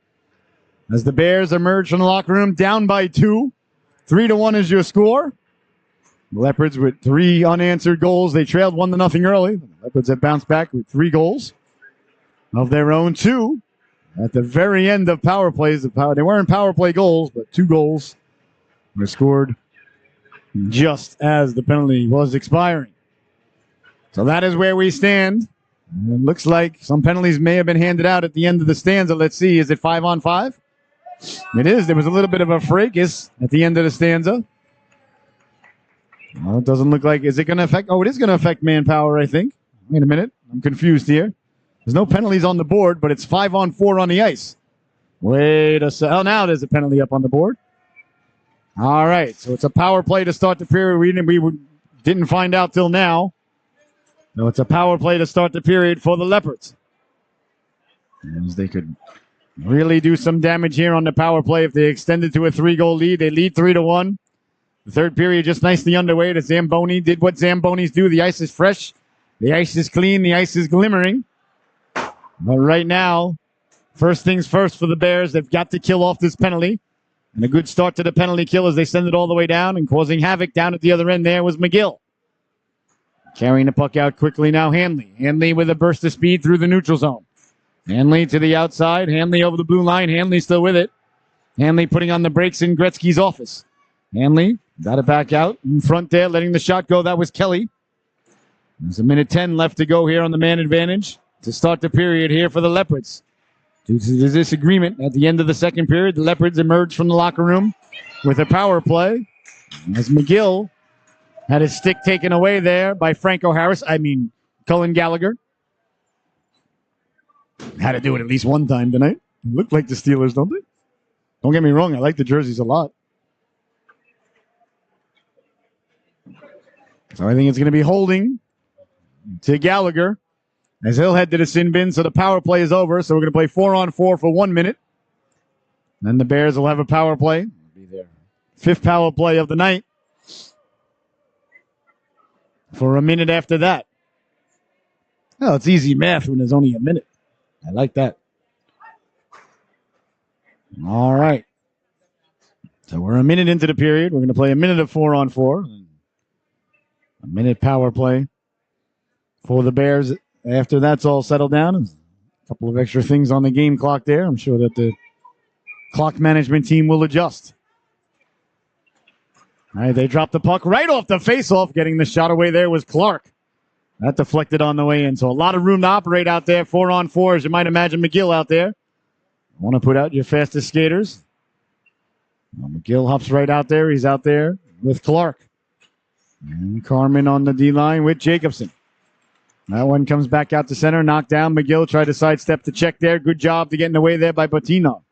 as the Bears emerge from the locker room down by 2. 3-1 is your score. The Leopards with 3 unanswered goals. They trailed 1-0 early. The Leopards have bounced back with 3 goals of their own, 2 at the very end of power plays. They weren't power play goals, but 2 goals were scored just as the penalty was expiring. So that is where we stand. It looks like some penalties may have been handed out at the end of the stanza. Let's see. Is it 5-on-5? It is. There was a little bit of a fracas at the end of the stanza. Well, it doesn't look like. Is it going to affect? Oh, it is going to affect manpower, I think. Wait a minute. I'm confused here. There's no penalties on the board, but it's 5-on-4 on the ice. Wait a second. Oh, now there's a penalty up on the board. All right. So it's a power play to start the period. We didn't find out till now. So it's a power play to start the period for the Leopards. As they could really do some damage here on the power play if they extended to a 3-goal lead. They lead 3-1. The third period just nicely underway. The Zamboni did what Zambonis do. The ice is fresh. The ice is clean. The ice is glimmering. But right now, first things first for the Bears. They've got to kill off this penalty. And a good start to the penalty kill as they send it all the way down and causing havoc down at the other end there was McGill. Carrying the puck out quickly now, Hanley. Hanley with a burst of speed through the neutral zone. Hanley to the outside. Hanley over the blue line. Hanley still with it. Hanley putting on the brakes in Gretzky's office. Hanley got it back out in front there, letting the shot go. That was Kelly. There's a minute 10 left to go here on the man advantage to start the period here for the Leopards. Due to the disagreement at the end of the second period, the Leopards emerged from the locker room with a power play as McGill had his stick taken away there by Cullen Gallagher. Had to do it at least one time tonight. Look like the Steelers, don't they? Don't get me wrong, I like the jerseys a lot. So I think it's going to be holding to Gallagher as he'll head to the sin bin. So the power play is over. So we're going to play 4-on-4 for 1 minute. Then the Bears will have a power play. It'll be their 5th power play of the night for a minute after that. Well, it's easy math when there's only a minute. I like that. All right. So we're a minute into the period. We're going to play a minute of 4-on-4. A minute power play for the Bears. After that's all settled down, a couple of extra things on the game clock there. I'm sure that the clock management team will adjust. All right, they dropped the puck right off the faceoff. Getting the shot away there was Clark. That deflected on the way in. So a lot of room to operate out there. 4-on-4, as you might imagine, McGill out there. Want to put out your fastest skaters. Well, McGill hops right out there. He's out there with Clark. And Carmen on the D-line with Jacobson. That one comes back out to center. Knocked down. McGill tried to sidestep the check there. Good job to get in the way there by Patino.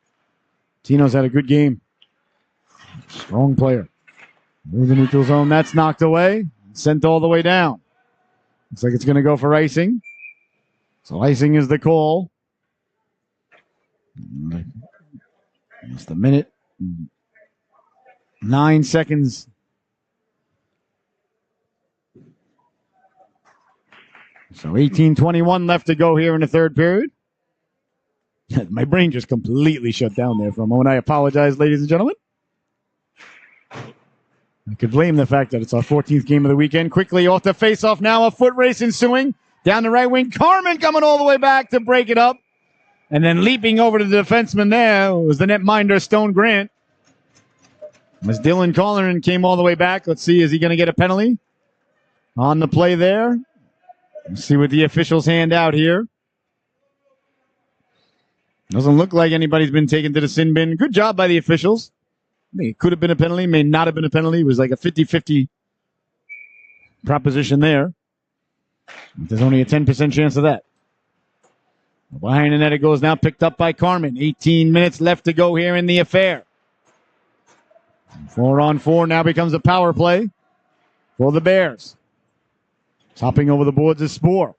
Patino's had a good game. Strong player. Move the neutral zone. That's knocked away. Sent all the way down. Looks like it's going to go for icing. So icing is the call. Just a minute. 9 seconds. So 18:21 left to go here in the third period. My brain just completely shut down there for a moment. I apologize, ladies and gentlemen. I could blame the fact that it's our 14th game of the weekend. Quickly off the face-off now. A foot race ensuing. Down the right wing. Carmen coming all the way back to break it up. And then leaping over to the defenseman there was the netminder, Stone Grant. As Dylan Colleran came all the way back. Let's see, is he going to get a penalty on the play there? Let's see what the officials hand out here. Doesn't look like anybody's been taken to the sin bin. Good job by the officials. I think it could have been a penalty, may not have been a penalty. It was like a 50-50 proposition there. There's only a 10% chance of that. Behind the net it goes now, picked up by Carmen. 18 minutes left to go here in the affair. 4-on-4 now becomes a power play for the Bears. Topping over the boards is Spoor.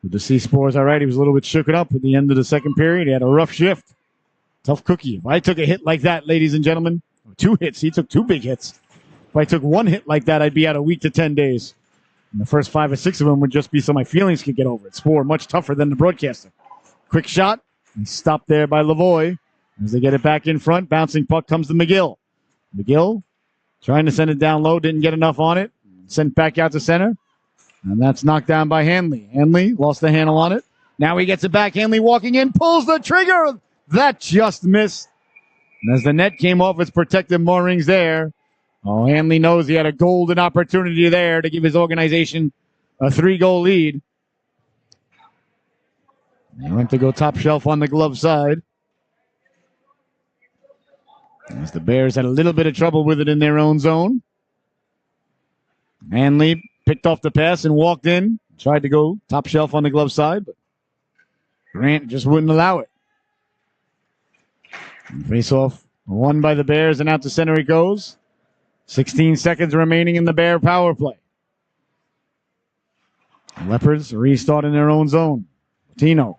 Good to see Spoor's all right. He was a little bit shooken up at the end of the second period. He had a rough shift. Tough cookie. If I took a hit like that, ladies and gentlemen, 2 hits. He took 2 big hits. If I took 1 hit like that, I'd be out a week to 10 days. And the first 5 or 6 of them would just be so my feelings could get over it. Spoor much tougher than the broadcaster. Quick shot. And stopped there by Lavoie. As they get it back in front, bouncing puck comes to McGill. McGill trying to send it down low. Didn't get enough on it. Sent back out to center. And that's knocked down by Hanley. Hanley lost the handle on it. Now he gets it back. Hanley walking in. Pulls the trigger. That just missed. And as the net came off its protective moorings there, Hanley knows he had a golden opportunity there to give his organization a 3-goal lead. He went to go top shelf on the glove side. As the Bears had a little bit of trouble with it in their own zone. Hanley picked off the pass and walked in. Tried to go top shelf on the glove side, but Grant just wouldn't allow it. Face off won by the Bears, and out to center it goes. 16 seconds remaining in the Bear power play. Leopards restart in their own zone. Patino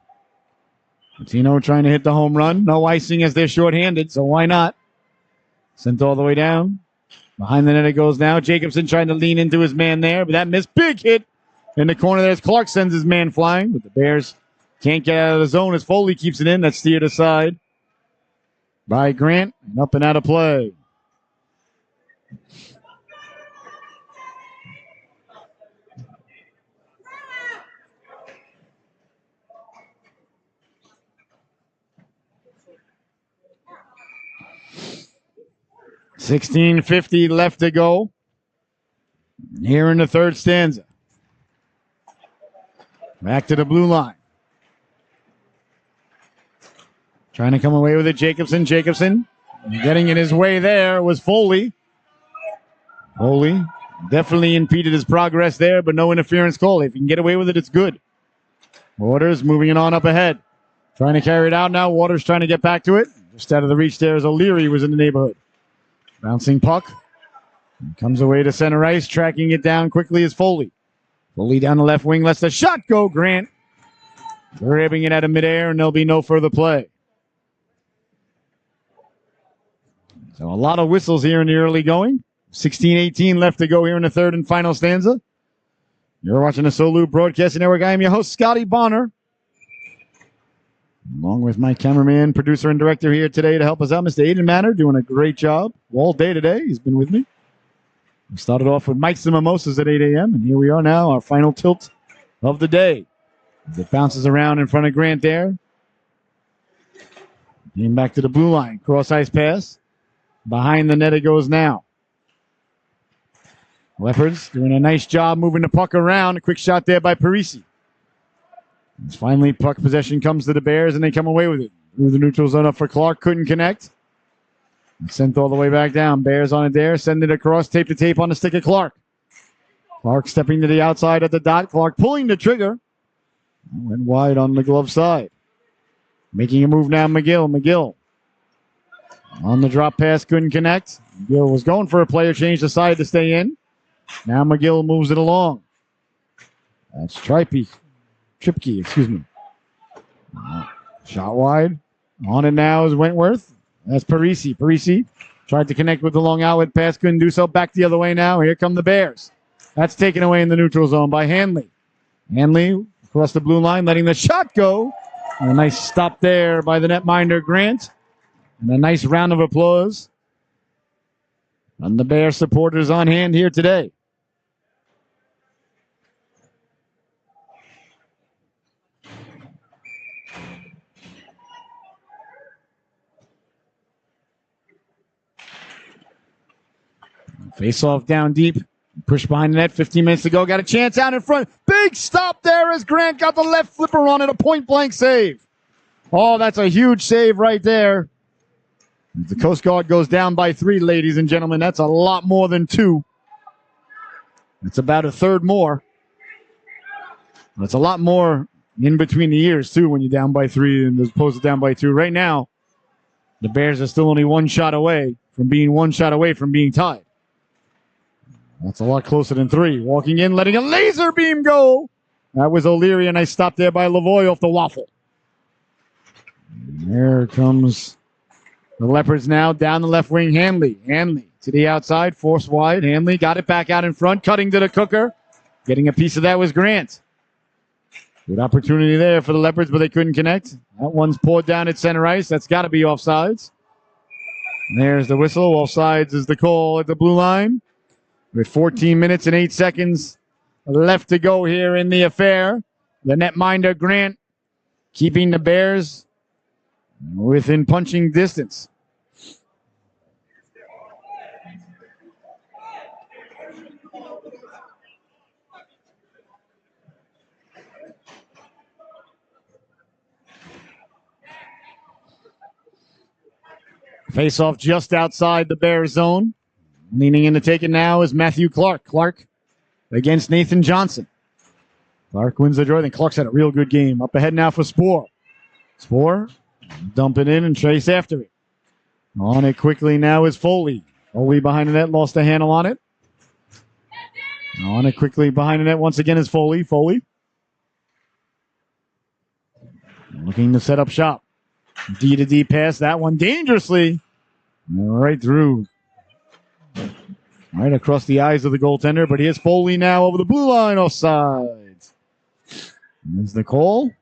trying to hit the home run. No icing as they're shorthanded, so why not? Sent all the way down. Behind the net it goes now. Jacobson trying to lean into his man there, but that missed. Big hit in the corner there as Clark sends his man flying, but the Bears can't get out of the zone as Foley keeps it in. That's steered aside by Grant, and up and out of play. $16.50 left to go here in the third stanza. Back to the blue line. Trying to come away with it, Jacobson. Getting in his way there was Foley. Foley definitely impeded his progress there, but no interference call. If you can get away with it, it's good. Waters moving it on up ahead. Trying to carry it out now. Waters trying to get back to it. Just out of the reach there as O'Leary was in the neighborhood. Bouncing puck. Comes away to center ice. Tracking it down quickly is Foley. Foley down the left wing. Lets the shot go. Grant grabbing it out of midair, and there'll be no further play. So a lot of whistles here in the early going. 16-18 left to go here in the third and final stanza. You're watching the Solu Broadcasting Network. I am your host, Scotty Bonner, along with my cameraman, producer, and director here today to help us out, Mr. Aiden Manor, doing a great job all day today. He's been with me. We started off with Mike's and Mimosas at 8 a.m., and here we are now, our final tilt of the day. As it bounces around in front of Grant there. Getting back to the blue line. Cross-ice pass. Behind the net it goes now. Leopards doing a nice job moving the puck around. A quick shot there by Parisi. As finally, puck possession comes to the Bears, and they come away with it. Through the neutral zone up for Clark. Couldn't connect. Sent all the way back down. Bears on it there. Send it across. Tape to tape on the stick of Clark. Clark stepping to the outside at the dot. Clark pulling the trigger. Went wide on the glove side. Making a move now, McGill. McGill on the drop pass. Couldn't connect. McGill was going for a player change. Decided to stay in. Now McGill moves it along. That's Tripke, excuse me. Shot wide. On it now is Wentworth. That's Parisi. Parisi tried to connect with the long outlet pass. Couldn't do so. Back the other way now. Here come the Bears. That's taken away in the neutral zone by Hanley. Hanley across the blue line, letting the shot go. And a nice stop there by the netminder, Grant. And a nice round of applause. And the Bear supporters on hand here today. Face off down deep. Push behind the net. 15 minutes to go. Got a chance out in front. Big stop there as Grant got the left flipper on it. A point-blank save. Oh, that's a huge save right there. The Coast Guard goes down by 3, ladies and gentlemen. That's a lot more than 2. It's about a third more. That's a lot more in between the years, too, when you're down by 3 as opposed to down by 2. Right now, the Bears are still only one shot away from being tied. That's a lot closer than 3. Walking in, letting a laser beam go. That was O'Leary, and I stopped there by Lavoie off the waffle. And there comes the Leopards now down the left wing. Hanley to the outside, force wide. Hanley got it back out in front, cutting to the cooker. Getting a piece of that was Grant. Good opportunity there for the Leopards, but they couldn't connect. That one's poured down at center ice. That's got to be offsides. And there's the whistle. Offsides is the call at the blue line. With 14 minutes and 8 seconds left to go here in the affair. The netminder, Grant, keeping the Bears within punching distance. Face off just outside the Bears zone. Leaning in to take it now is Matthew Clark. Clark against Nathan Johnson. Clark wins the draw. I think Clark's had a real good game. Up ahead now for Spoor. Spoor dump it in and chase after it. On it quickly now is Foley. Foley behind the net, lost a handle on it. On it quickly behind the net once again is Foley. Foley looking to set up shop. D to D pass. That one dangerously. Right through. Right across the eyes of the goaltender, but here's Foley now over the blue line offside. There's the call.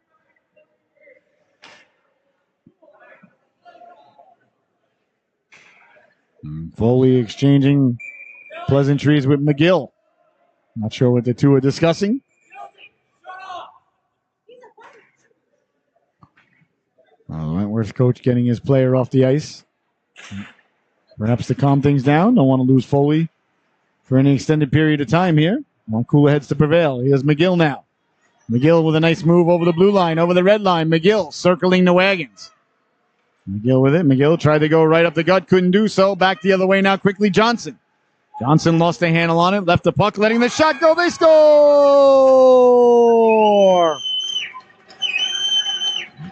And Foley exchanging pleasantries with McGill. Not sure what the two are discussing. Wentworth coach getting his player off the ice. Perhaps to calm things down. Don't want to lose Foley for any extended period of time here. Want cooler heads to prevail. Here's McGill now. McGill with a nice move over the blue line, over the red line. McGill circling the wagons. McGill with it. McGill tried to go right up the gut. Couldn't do so. Back the other way now quickly. Johnson. Johnson lost a handle on it. Left the puck. Letting the shot go. They score!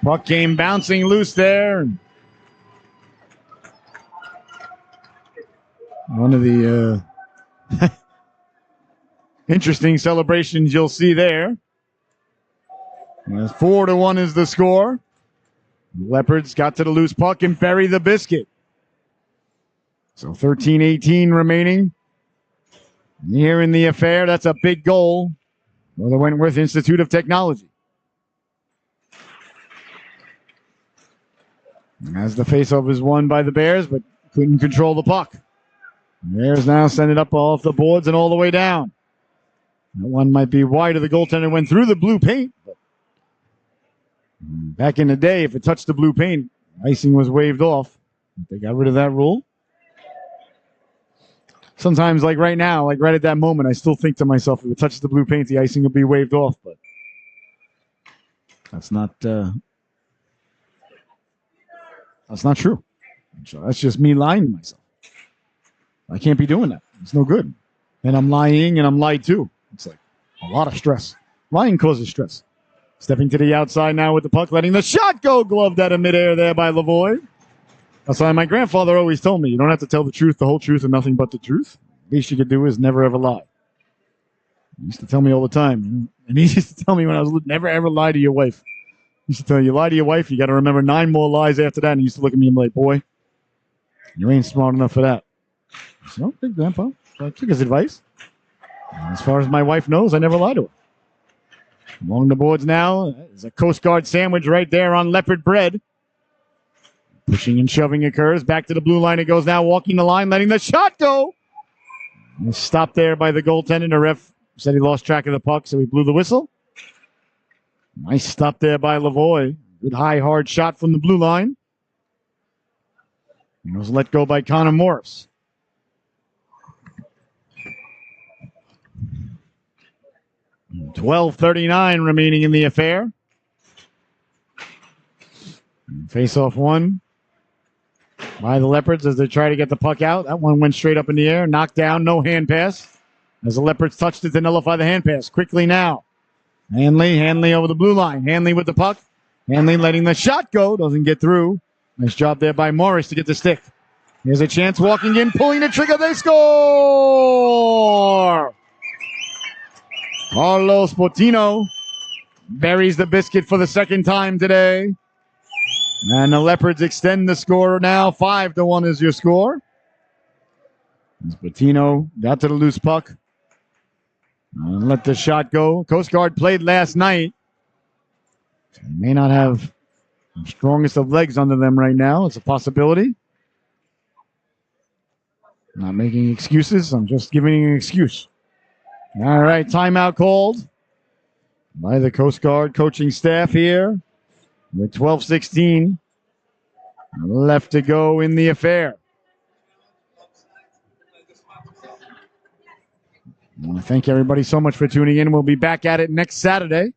Puck came bouncing loose there. One of the interesting celebrations you'll see there. 4-1 is the score. Leopards got to the loose puck and bury the biscuit. So 13-18 remaining here in the affair. That's a big goal or the Wentworth Institute of Technology. As the faceoff is won by the Bears, but couldn't control the puck. The Bears now send it up off the boards and all the way down. That one might be wide of the goaltender, went through the blue paint. But back in the day, if it touched the blue paint, icing was waved off. They got rid of that rule. Sometimes, like right now, like right at that moment, I still think to myself, if it touches the blue paint, the icing will be waved off. But that's not true. So that's just me lying to myself. I can't be doing that. It's no good. And I'm lying and I'm lied to. It's like a lot of stress. Lying causes stress. Stepping to the outside now with the puck, letting the shot go. Gloved out of midair there by Lavoie. That's why my grandfather always told me, you don't have to tell the truth, the whole truth, and nothing but the truth. The least you could do is never ever lie. He used to tell me all the time. And he used to tell me when I was little, never ever lie to your wife. He used to tell you, lie to your wife, you got to remember 9 more lies after that. And he used to look at me and be like, boy, you ain't smart enough for that. I said, okay, Grandpa. So I took his advice. And as far as my wife knows, I never lie to her. Along the boards now, there's a Coast Guard sandwich right there on leopard bread. Pushing and shoving occurs. Back to the blue line it goes now, walking the line, letting the shot go. And stopped there by the goaltender. The ref said he lost track of the puck, so he blew the whistle. Nice stop there by Lavoie. Good high, hard shot from the blue line. It was let go by Connor Morris. $12:39 remaining in the affair. Face-off one by the Leopards as they try to get the puck out. That one went straight up in the air. Knocked down, no hand pass. As the Leopards touched it to nullify the hand pass. Quickly now. Hanley over the blue line. Hanley with the puck. Hanley letting the shot go. Doesn't get through. Nice job there by Morris to get the stick. Here's a chance walking in, pulling the trigger. They score! Carlos Botino buries the biscuit for the second time today. And the Leopards extend the score now. 5-1 is your score. As Botino got to the loose puck. And let the shot go. Coast Guard played last night. They may not have the strongest of legs under them right now. It's a possibility. Not making excuses. I'm just giving an excuse. All right, timeout called by the Coast Guard coaching staff here with 12:16 left to go in the affair. I want to thank everybody so much for tuning in. We'll be back at it next Saturday.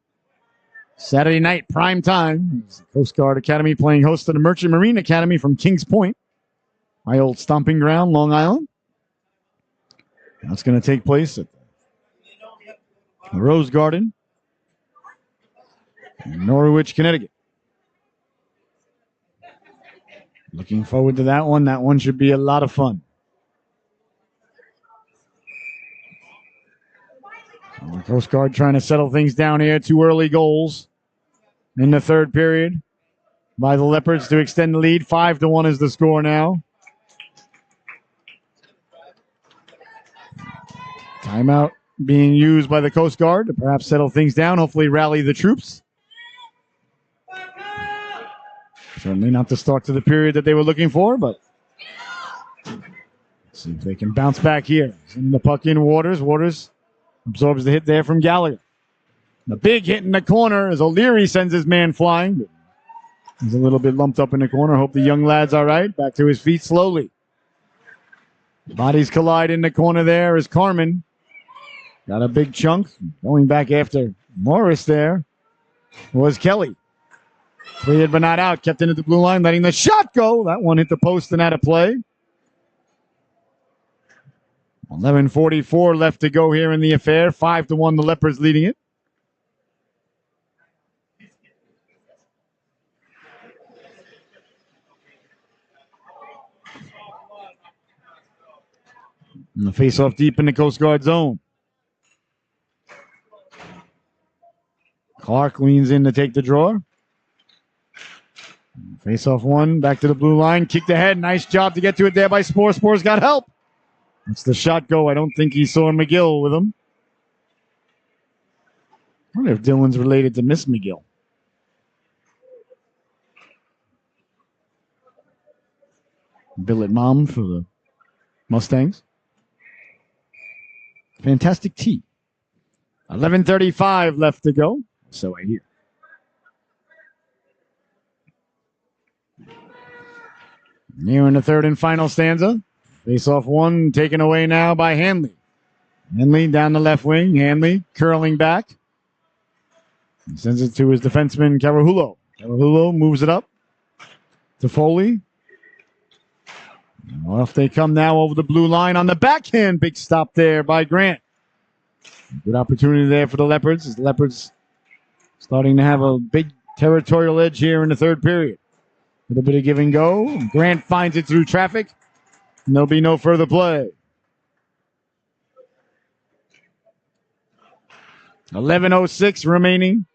Saturday night, prime time. Coast Guard Academy playing host to the Merchant Marine Academy from Kings Point, my old stomping ground, Long Island. That's going to take place at the Rose Garden in Norwich, Connecticut. Looking forward to that one. That one should be a lot of fun. The Coast Guard trying to settle things down here. 2 early goals in the third period by the Leopards to extend the lead. 5-1 is the score now. Timeout being used by the Coast Guard to perhaps settle things down, hopefully rally the troops. Certainly not the start to the period that they were looking for, but see if they can bounce back here. Sending the puck in Waters. Waters absorbs the hit there from Gallagher. The big hit in the corner as O'Leary sends his man flying. He's a little bit lumped up in the corner. Hope the young lad's all right. Back to his feet slowly. Bodies collide in the corner there as Carmen got a big chunk. Going back after Morris there was Kelly. Cleared but not out. Kept into the blue line, letting the shot go. That one hit the post and out of play. 11:44 left to go here in the affair. 5-1, the Leopards leading it. And the face-off deep in the Coast Guard zone. Clark leans in to take the draw. Face-off one, back to the blue line. Kicked ahead. Nice job to get to it there by Spore. Spore's got help. That's the shot go. I don't think he saw McGill with him. I wonder if Dylan's related to Miss McGill. Billet mom for the Mustangs. Fantastic tea. 11:35 left to go. So I hear. Here in the third and final stanza. Face off one, taken away now by Hanley. Hanley down the left wing. Hanley curling back. He sends it to his defenseman, Carahulo. Carahulo moves it up to Foley. Off they come now over the blue line on the backhand. Big stop there by Grant. Good opportunity there for the Leopards. As the Leopards starting to have a big territorial edge here in the third period. A little bit of give and go. Grant finds it through traffic. And there'll be no further play. 11:06 remaining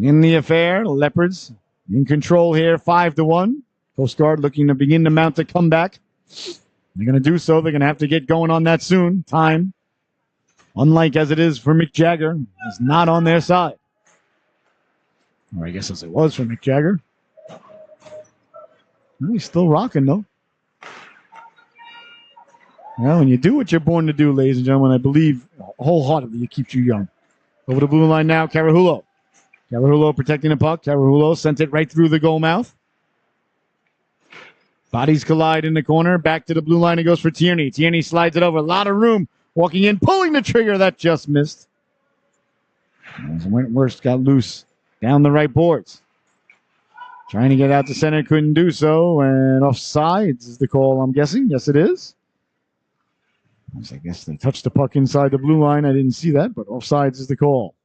in the affair. Leopards in control here, 5-1. Coast Guard looking to begin to mount a comeback. They're going to do so. They're going to have to get going on that soon. Time, unlike as it is for Mick Jagger, is not on their side. Or I guess as it was for Mick Jagger. Well, he's still rocking, though. Well, when you do what you're born to do, ladies and gentlemen, I believe wholeheartedly it keeps you young. Over the blue line now, Carahulo. Carahulo protecting the puck. Carahulo sent it right through the goal mouth. Bodies collide in the corner. Back to the blue line. It goes for Tierney. Tierney slides it over. A lot of room. Walking in, pulling the trigger. That just missed. As Wentworth got loose down the right boards. Trying to get out to center. Couldn't do so. And offsides is the call, I'm guessing. Yes, it is. I guess they touched the puck inside the blue line. I didn't see that, but offsides is the call.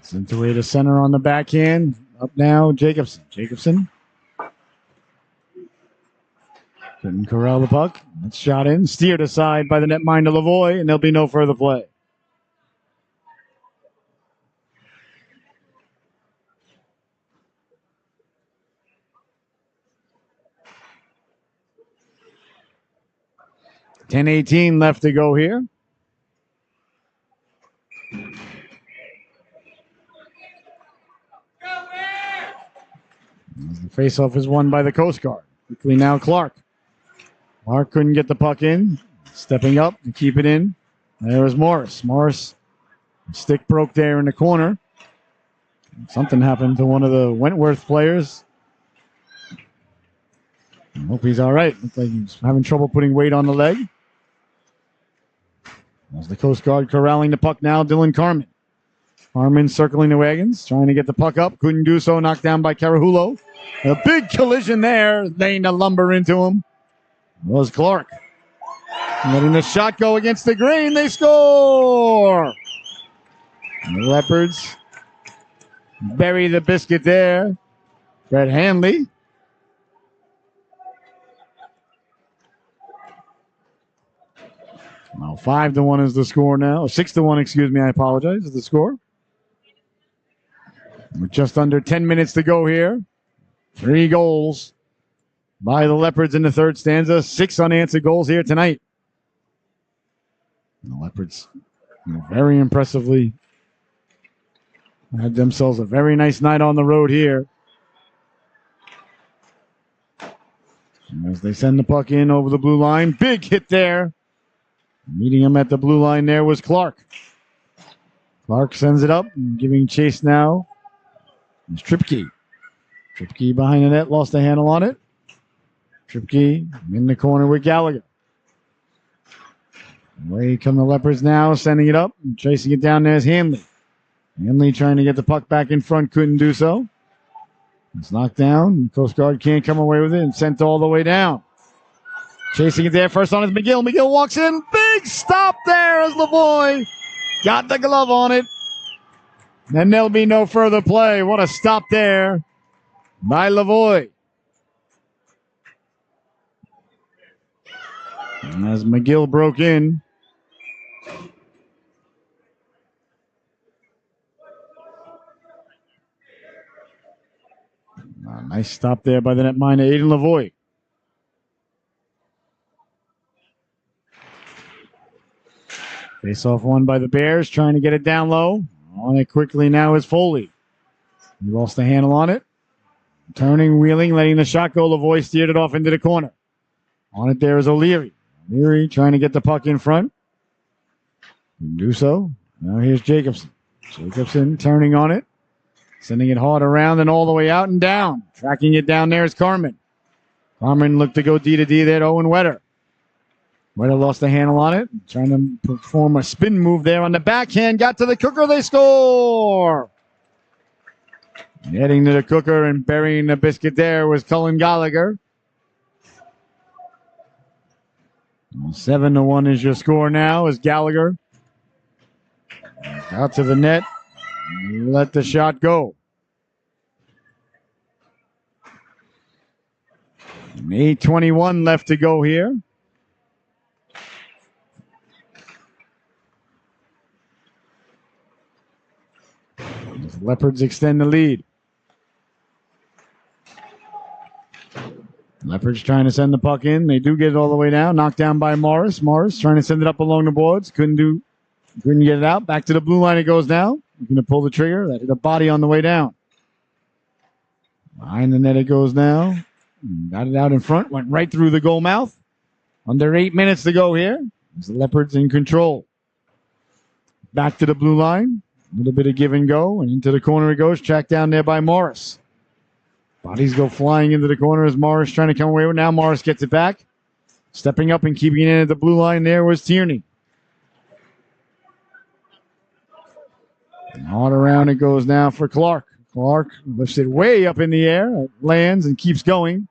Sent away to center on the backhand. Up now, Jacobson. Jacobson. Couldn't corral the puck. That's shot in. Steered aside by the netminder Lavoie, and there'll be no further play. $10:18 left to go here. The faceoff is won by the Coast Guard. Quickly now, Clark. Clark couldn't get the puck in. Stepping up to keep it in. There was Morris. Morris, stick broke there in the corner. Something happened to one of the Wentworth players. I hope he's all right. Looks like he's having trouble putting weight on the leg. As the Coast Guard corralling the puck now, Dylan Carmen. Carmen circling the wagons, trying to get the puck up. Couldn't do so. Knocked down by Carahulo. A big collision there. Laying the lumber into him was Clark. Letting the shot go against the grain. They score! The Leopards bury the biscuit there. Brett Hanley. Now 5-1 is the score now. 6-1, excuse me, I apologize, is the score. With just under 10 minutes to go here. 3 goals by the Leopards in the third stanza. 6 unanswered goals here tonight. The Leopards very impressively had themselves a very nice night on the road here. And as they send the puck in over the blue line. Big hit there. Meeting him at the blue line there was Clark. Clark sends it up, giving chase now. It's Tripke. Tripke behind the net, lost the handle on it. Tripke in the corner with Gallagher. Away come the Leopards now, sending it up. And chasing it down there is Hanley. Hanley trying to get the puck back in front, couldn't do so. It's knocked down. Coast Guard can't come away with it and sent all the way down. Chasing it there, first on is McGill. McGill walks in. Big stop there as Lavoie got the glove on it. And there'll be no further play. What a stop there by Lavoie. As McGill broke in. Nice stop there by the netminder, Aiden Lavoie. Face-off won by the Bears, trying to get it down low. On it quickly now is Foley. He lost the handle on it. Turning, wheeling, letting the shot go. Lavoie steered it off into the corner. On it there is O'Leary. O'Leary trying to get the puck in front. Can do so. Now here's Jacobson. Jacobson turning on it. Sending it hard around and all the way out and down. Tracking it down there is Carmen. Carmen looked to go D to D there to Owen Wetter. Wetter lost the handle on it. Trying to perform a spin move there on the backhand. Got to the cooker. They score. Heading to the cooker and burying the biscuit there was Cullen Gallagher. 7-1 is your score now as Gallagher out to the net. Let the shot go. 8:21 left to go here. The Leopards extend the lead. Leopards trying to send the puck in. They do get it all the way down. Knocked down by Morris. Morris trying to send it up along the boards. Couldn't get it out. Back to the blue line it goes now. Looking to pull the trigger. That hit a body on the way down. Behind the net it goes now. Got it out in front. Went right through the goal mouth. Under 8 minutes to go here. As the Leopards in control. Back to the blue line. A little bit of give and go. And into the corner it goes. Tracked down there by Morris. Bodies go flying into the corner as Morris trying to come away with. Now Morris gets it back. Stepping up and keeping it in at the blue line there was Tierney. And hard around it goes now for Clark. Clark lifts it way up in the air. It lands and keeps going.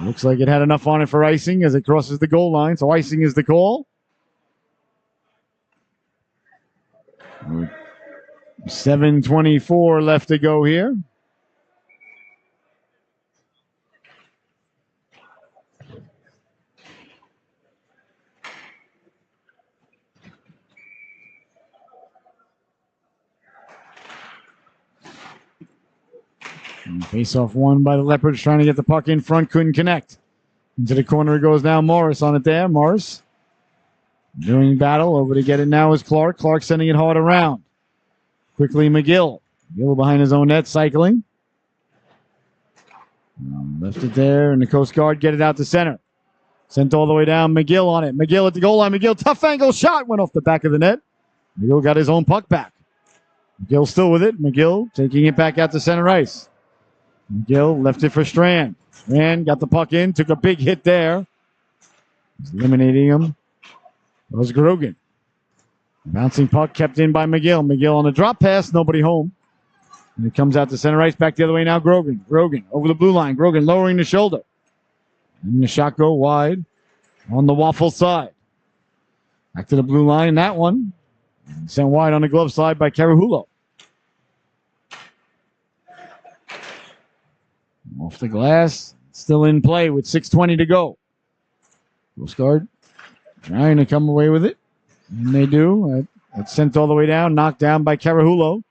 Looks like it had enough on it for icing as it crosses the goal line. So icing is the call. 7:24 left to go here. Face-off won by the Leopards, trying to get the puck in front, couldn't connect. Into the corner it goes now. Morris on it there. Morris doing battle. Over to get it now is Clark. Clark sending it hard around. Quickly McGill. McGill behind his own net, cycling. Left it there, and the Coast Guard get it out to center. Sent all the way down. McGill on it. McGill at the goal line. McGill, tough angle shot. Went off the back of the net. McGill got his own puck back. McGill still with it. McGill taking it back out to center ice. McGill left it for Strand. Strand got the puck in. Took a big hit there. He's eliminating him. That was Grogan. Bouncing puck kept in by McGill. McGill on the drop pass. Nobody home. And it comes out to center ice. Back the other way now. Grogan. Grogan over the blue line. Grogan lowering the shoulder. And the shot go wide on the waffle side. Back to the blue line. That one sent wide on the glove side by Carahulo. Off the glass. Still in play with 6:20 to go. Coast Guard trying to come away with it. And they do. It's sent all the way down. Knocked down by Carahulo.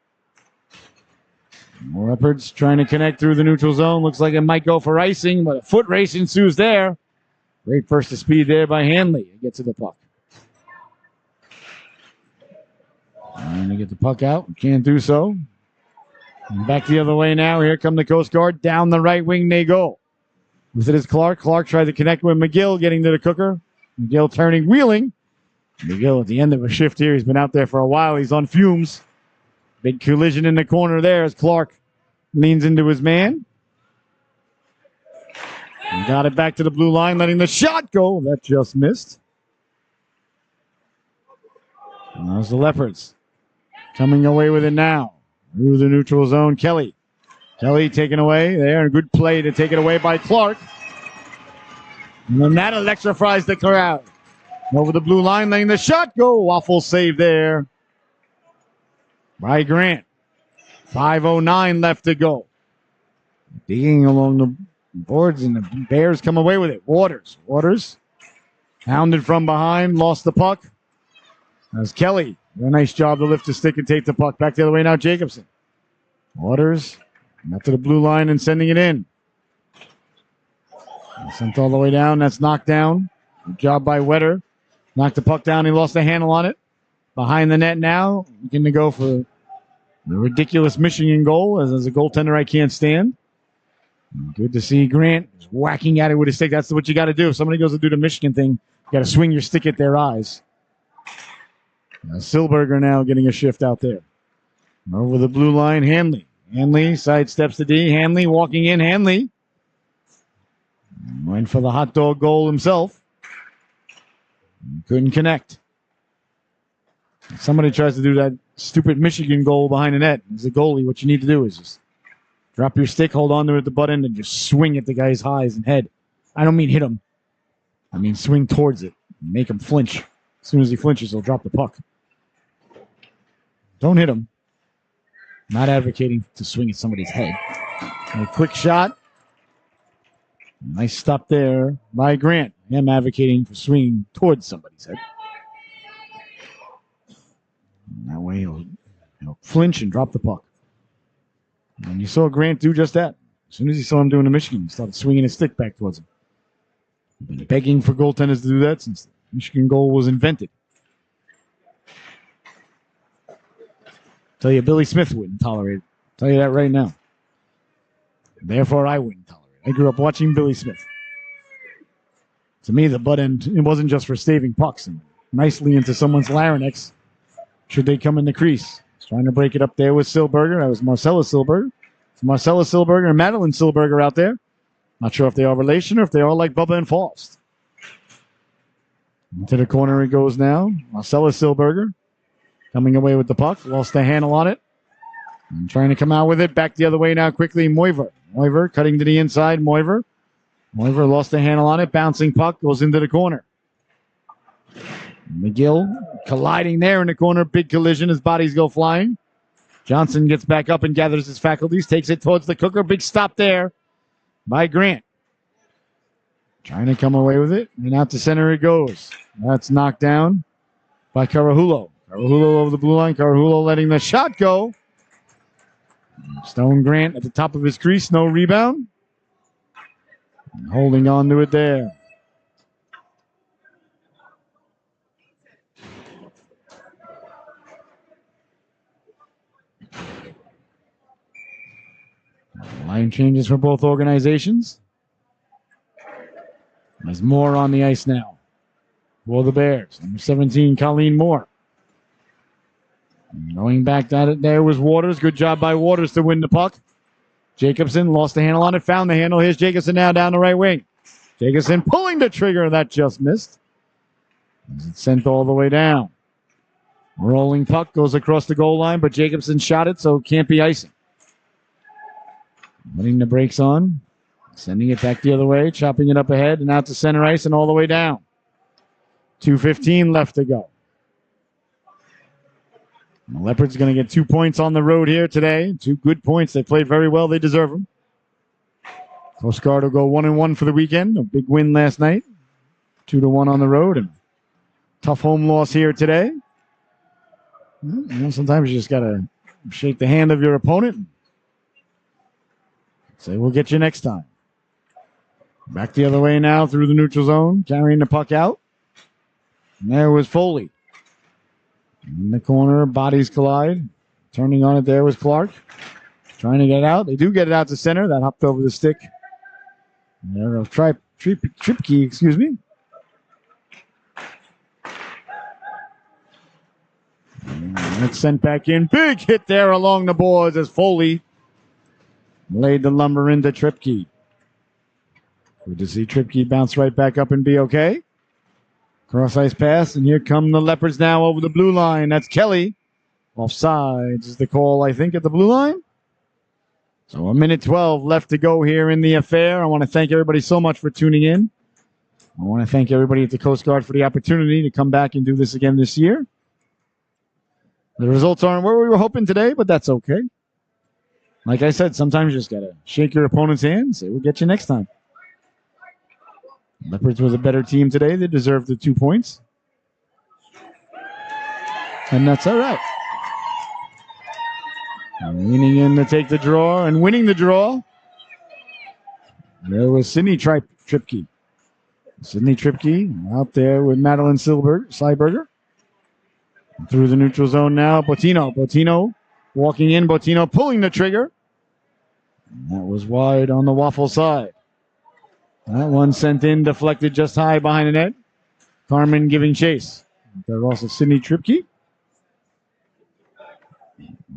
Leopards trying to connect through the neutral zone. Looks like it might go for icing, but a foot race ensues there. Great burst of speed there by Hanley to get to the puck. Trying to get the puck out. Can't do so. And back the other way now. Here come the Coast Guard. Down the right wing they go. With it is Clark. Clark tried to connect with McGill, getting to the cooker. McGill turning, wheeling. McGill at the end of a shift here. He's been out there for a while. He's on fumes. Big collision in the corner there as Clark leans into his man. And got it back to the blue line, letting the shot go. That just missed. And there's the Leopards coming away with it now. Through the neutral zone, Kelly. Kelly taken away there. A good play to take it away by Clark. And then that electrifies the crowd. Over the blue line, letting the shot go. Waffle save there by Grant. 5:09 left to go. Digging along the boards, and the Bears come away with it. Waters Hounded from behind, lost the puck. That's Kelly. A nice job to lift the stick and take the puck. Back the other way now, Jacobson. Waters up to the blue line and sending it in. Sent all the way down. That's knocked down. Good job by Wetter. Knocked the puck down. He lost the handle on it. Behind the net now. Looking to go for the ridiculous Michigan goal. As a goaltender I can't stand. Good to see Grant whacking at it with his stick. That's what you got to do. If somebody goes to do the Michigan thing, you got to swing your stick at their eyes. Silberger now getting a shift out there. Over the blue line, Hanley. Hanley sidesteps the D. Hanley walking in. Hanley went for the hot dog goal himself. Couldn't connect. If somebody tries to do that stupid Michigan goal behind the net, as a goalie, what you need to do is just drop your stick, hold on to it at the butt end, and just swing at the guy's eyes and head. I don't mean hit him. I mean swing towards it. Make him flinch. As soon as he flinches, he'll drop the puck. Don't hit him. Not advocating to swing at somebody's head. A quick shot. Nice stop there by Grant. I am advocating for swinging towards somebody's head. That way he'll flinch and drop the puck. And you saw Grant do just that. As soon as he saw him doing the Michigan, he started swinging his stick back towards him. Been begging for goaltenders to do that since the Michigan goal was invented. Tell you, Billy Smith wouldn't tolerate it. Tell you that right now. Therefore, I wouldn't tolerate it. I grew up watching Billy Smith. To me, the butt end, it wasn't just for staving pucks and nicely into someone's larynx should they come in the crease. He's trying to break it up there with Silberger. That was Marcella Silberger. It's Marcella Silberger and Madeline Silberger out there. Not sure if they are relation or if they are like Bubba and Faust. Into the corner it goes now. Marcella Silberger coming away with the puck. Lost the handle on it. And trying to come out with it. Back the other way now quickly. Moiver. Moiver cutting to the inside. Moiver lost the handle on it. Bouncing puck goes into the corner. McGill colliding there in the corner. Big collision as bodies go flying. Johnson gets back up and gathers his faculties. Takes it towards the cooker. Big stop there by Grant. Trying to come away with it. And out to center it goes. That's knocked down by Carahulo. Carahulo over the blue line. Carahulo letting the shot go. Stone Grant at the top of his crease. No rebound. And holding on to it there. Line changes for both organizations. There's Moore on the ice now for the Bears. Number 17, Colleen Moore. Going back at it there was Waters. Good job by Waters to win the puck. Jacobson lost the handle on it, found the handle. Here's Jacobson now down the right wing. Jacobson pulling the trigger. That just missed. It's sent all the way down. Rolling puck goes across the goal line, but Jacobson shot it, so it can't be icing. Putting the brakes on. Sending it back the other way, chopping it up ahead and out to center ice and all the way down. 2:15 left to go. The Leopards going to get 2 points on the road here today. 2 good points. They played very well. They deserve them. Coast Guard will go 1-1 for the weekend. A big win last night. 2-1 on the road. And tough home loss here today. Sometimes you just got to shake the hand of your opponent and say, we'll get you next time. Back the other way now through the neutral zone, carrying the puck out. And there was Foley. In the corner, bodies collide. Turning on it there was Clark. Trying to get it out. They do get it out to center. That hopped over the stick. There, Tripke, excuse me. And it's sent back in. Big hit there along the boards as Foley laid the lumber into Tripke. Good to see Tripke bounce right back up and be okay. Cross ice pass, and here come the Leopards now over the blue line. That's Kelly. Offsides is the call, I think, at the blue line. So 1:12 left to go here in the affair. I want to thank everybody so much for tuning in. I want to thank everybody at the Coast Guard for the opportunity to come back and do this again this year. The results aren't where we were hoping today, but that's okay. Like I said, sometimes you just got to shake your opponent's hand and say, we'll get you next time. Leopards was a better team today. They deserved the 2 points. And that's all right. Leaning in to take the draw and winning the draw. There was Sydney Tripke. Sydney Tripke out there with Madeline Slyberger. Through the neutral zone now. Bottino walking in. Bottino pulling the trigger. And that was wide on the waffle side. That one sent in, deflected just high behind the net. Carmen giving chase. There's also Sydney Tripke.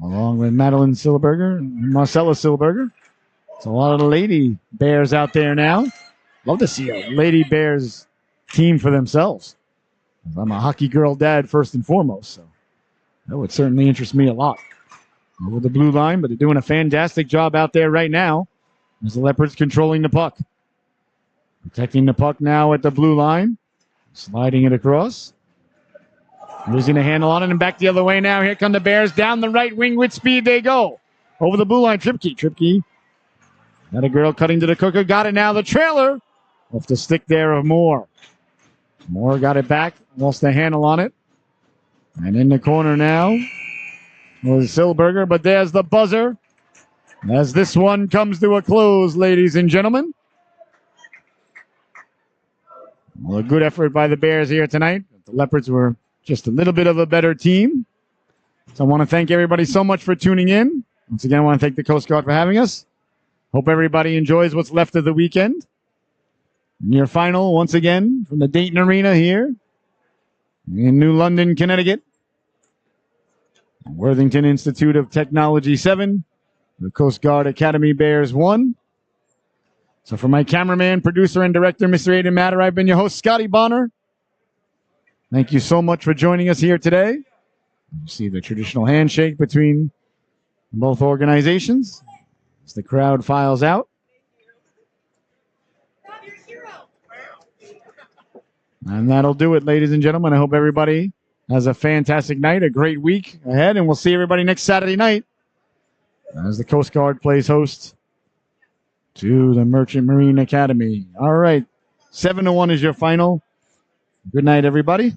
Along with Madeline Silberger and Marcella Silberger. It's a lot of the Lady Bears out there now. Love to see a Lady Bears team for themselves. I'm a hockey girl dad first and foremost, so that would certainly interest me a lot. Over the blue line, but they're doing a fantastic job out there right now as the Leopards controlling the puck. Protecting the puck now at the blue line. Sliding it across. Losing a handle on it and back the other way now. Here come the Bears. Down the right wing with speed they go. Over the blue line, Tripke. Got a girl cutting to the cooker. Got it now. The trailer. Off the stick there of Moore. Moore got it back. Lost the handle on it. And in the corner now was Silberger. But there's the buzzer. As this one comes to a close, ladies and gentlemen. Well, a good effort by the Bears here tonight. The Leopards were just a little bit of a better team. So I want to thank everybody so much for tuning in. Once again, I want to thank the Coast Guard for having us. Hope everybody enjoys what's left of the weekend. And your final, once again, from the Dayton Arena here in New London, Connecticut. Worthington Institute of Technology 7. The Coast Guard Academy Bears 1. So for my cameraman, producer, and director, Mr. Aiden Matter, I've been your host, Scotty Bonner. Thank you so much for joining us here today. You see the traditional handshake between both organizations as the crowd files out. And that'll do it, ladies and gentlemen. I hope everybody has a fantastic night, a great week ahead, and we'll see everybody next Saturday night as the Coast Guard plays host to the Merchant Marine Academy. All right, 7-1 is your final. Good night, everybody.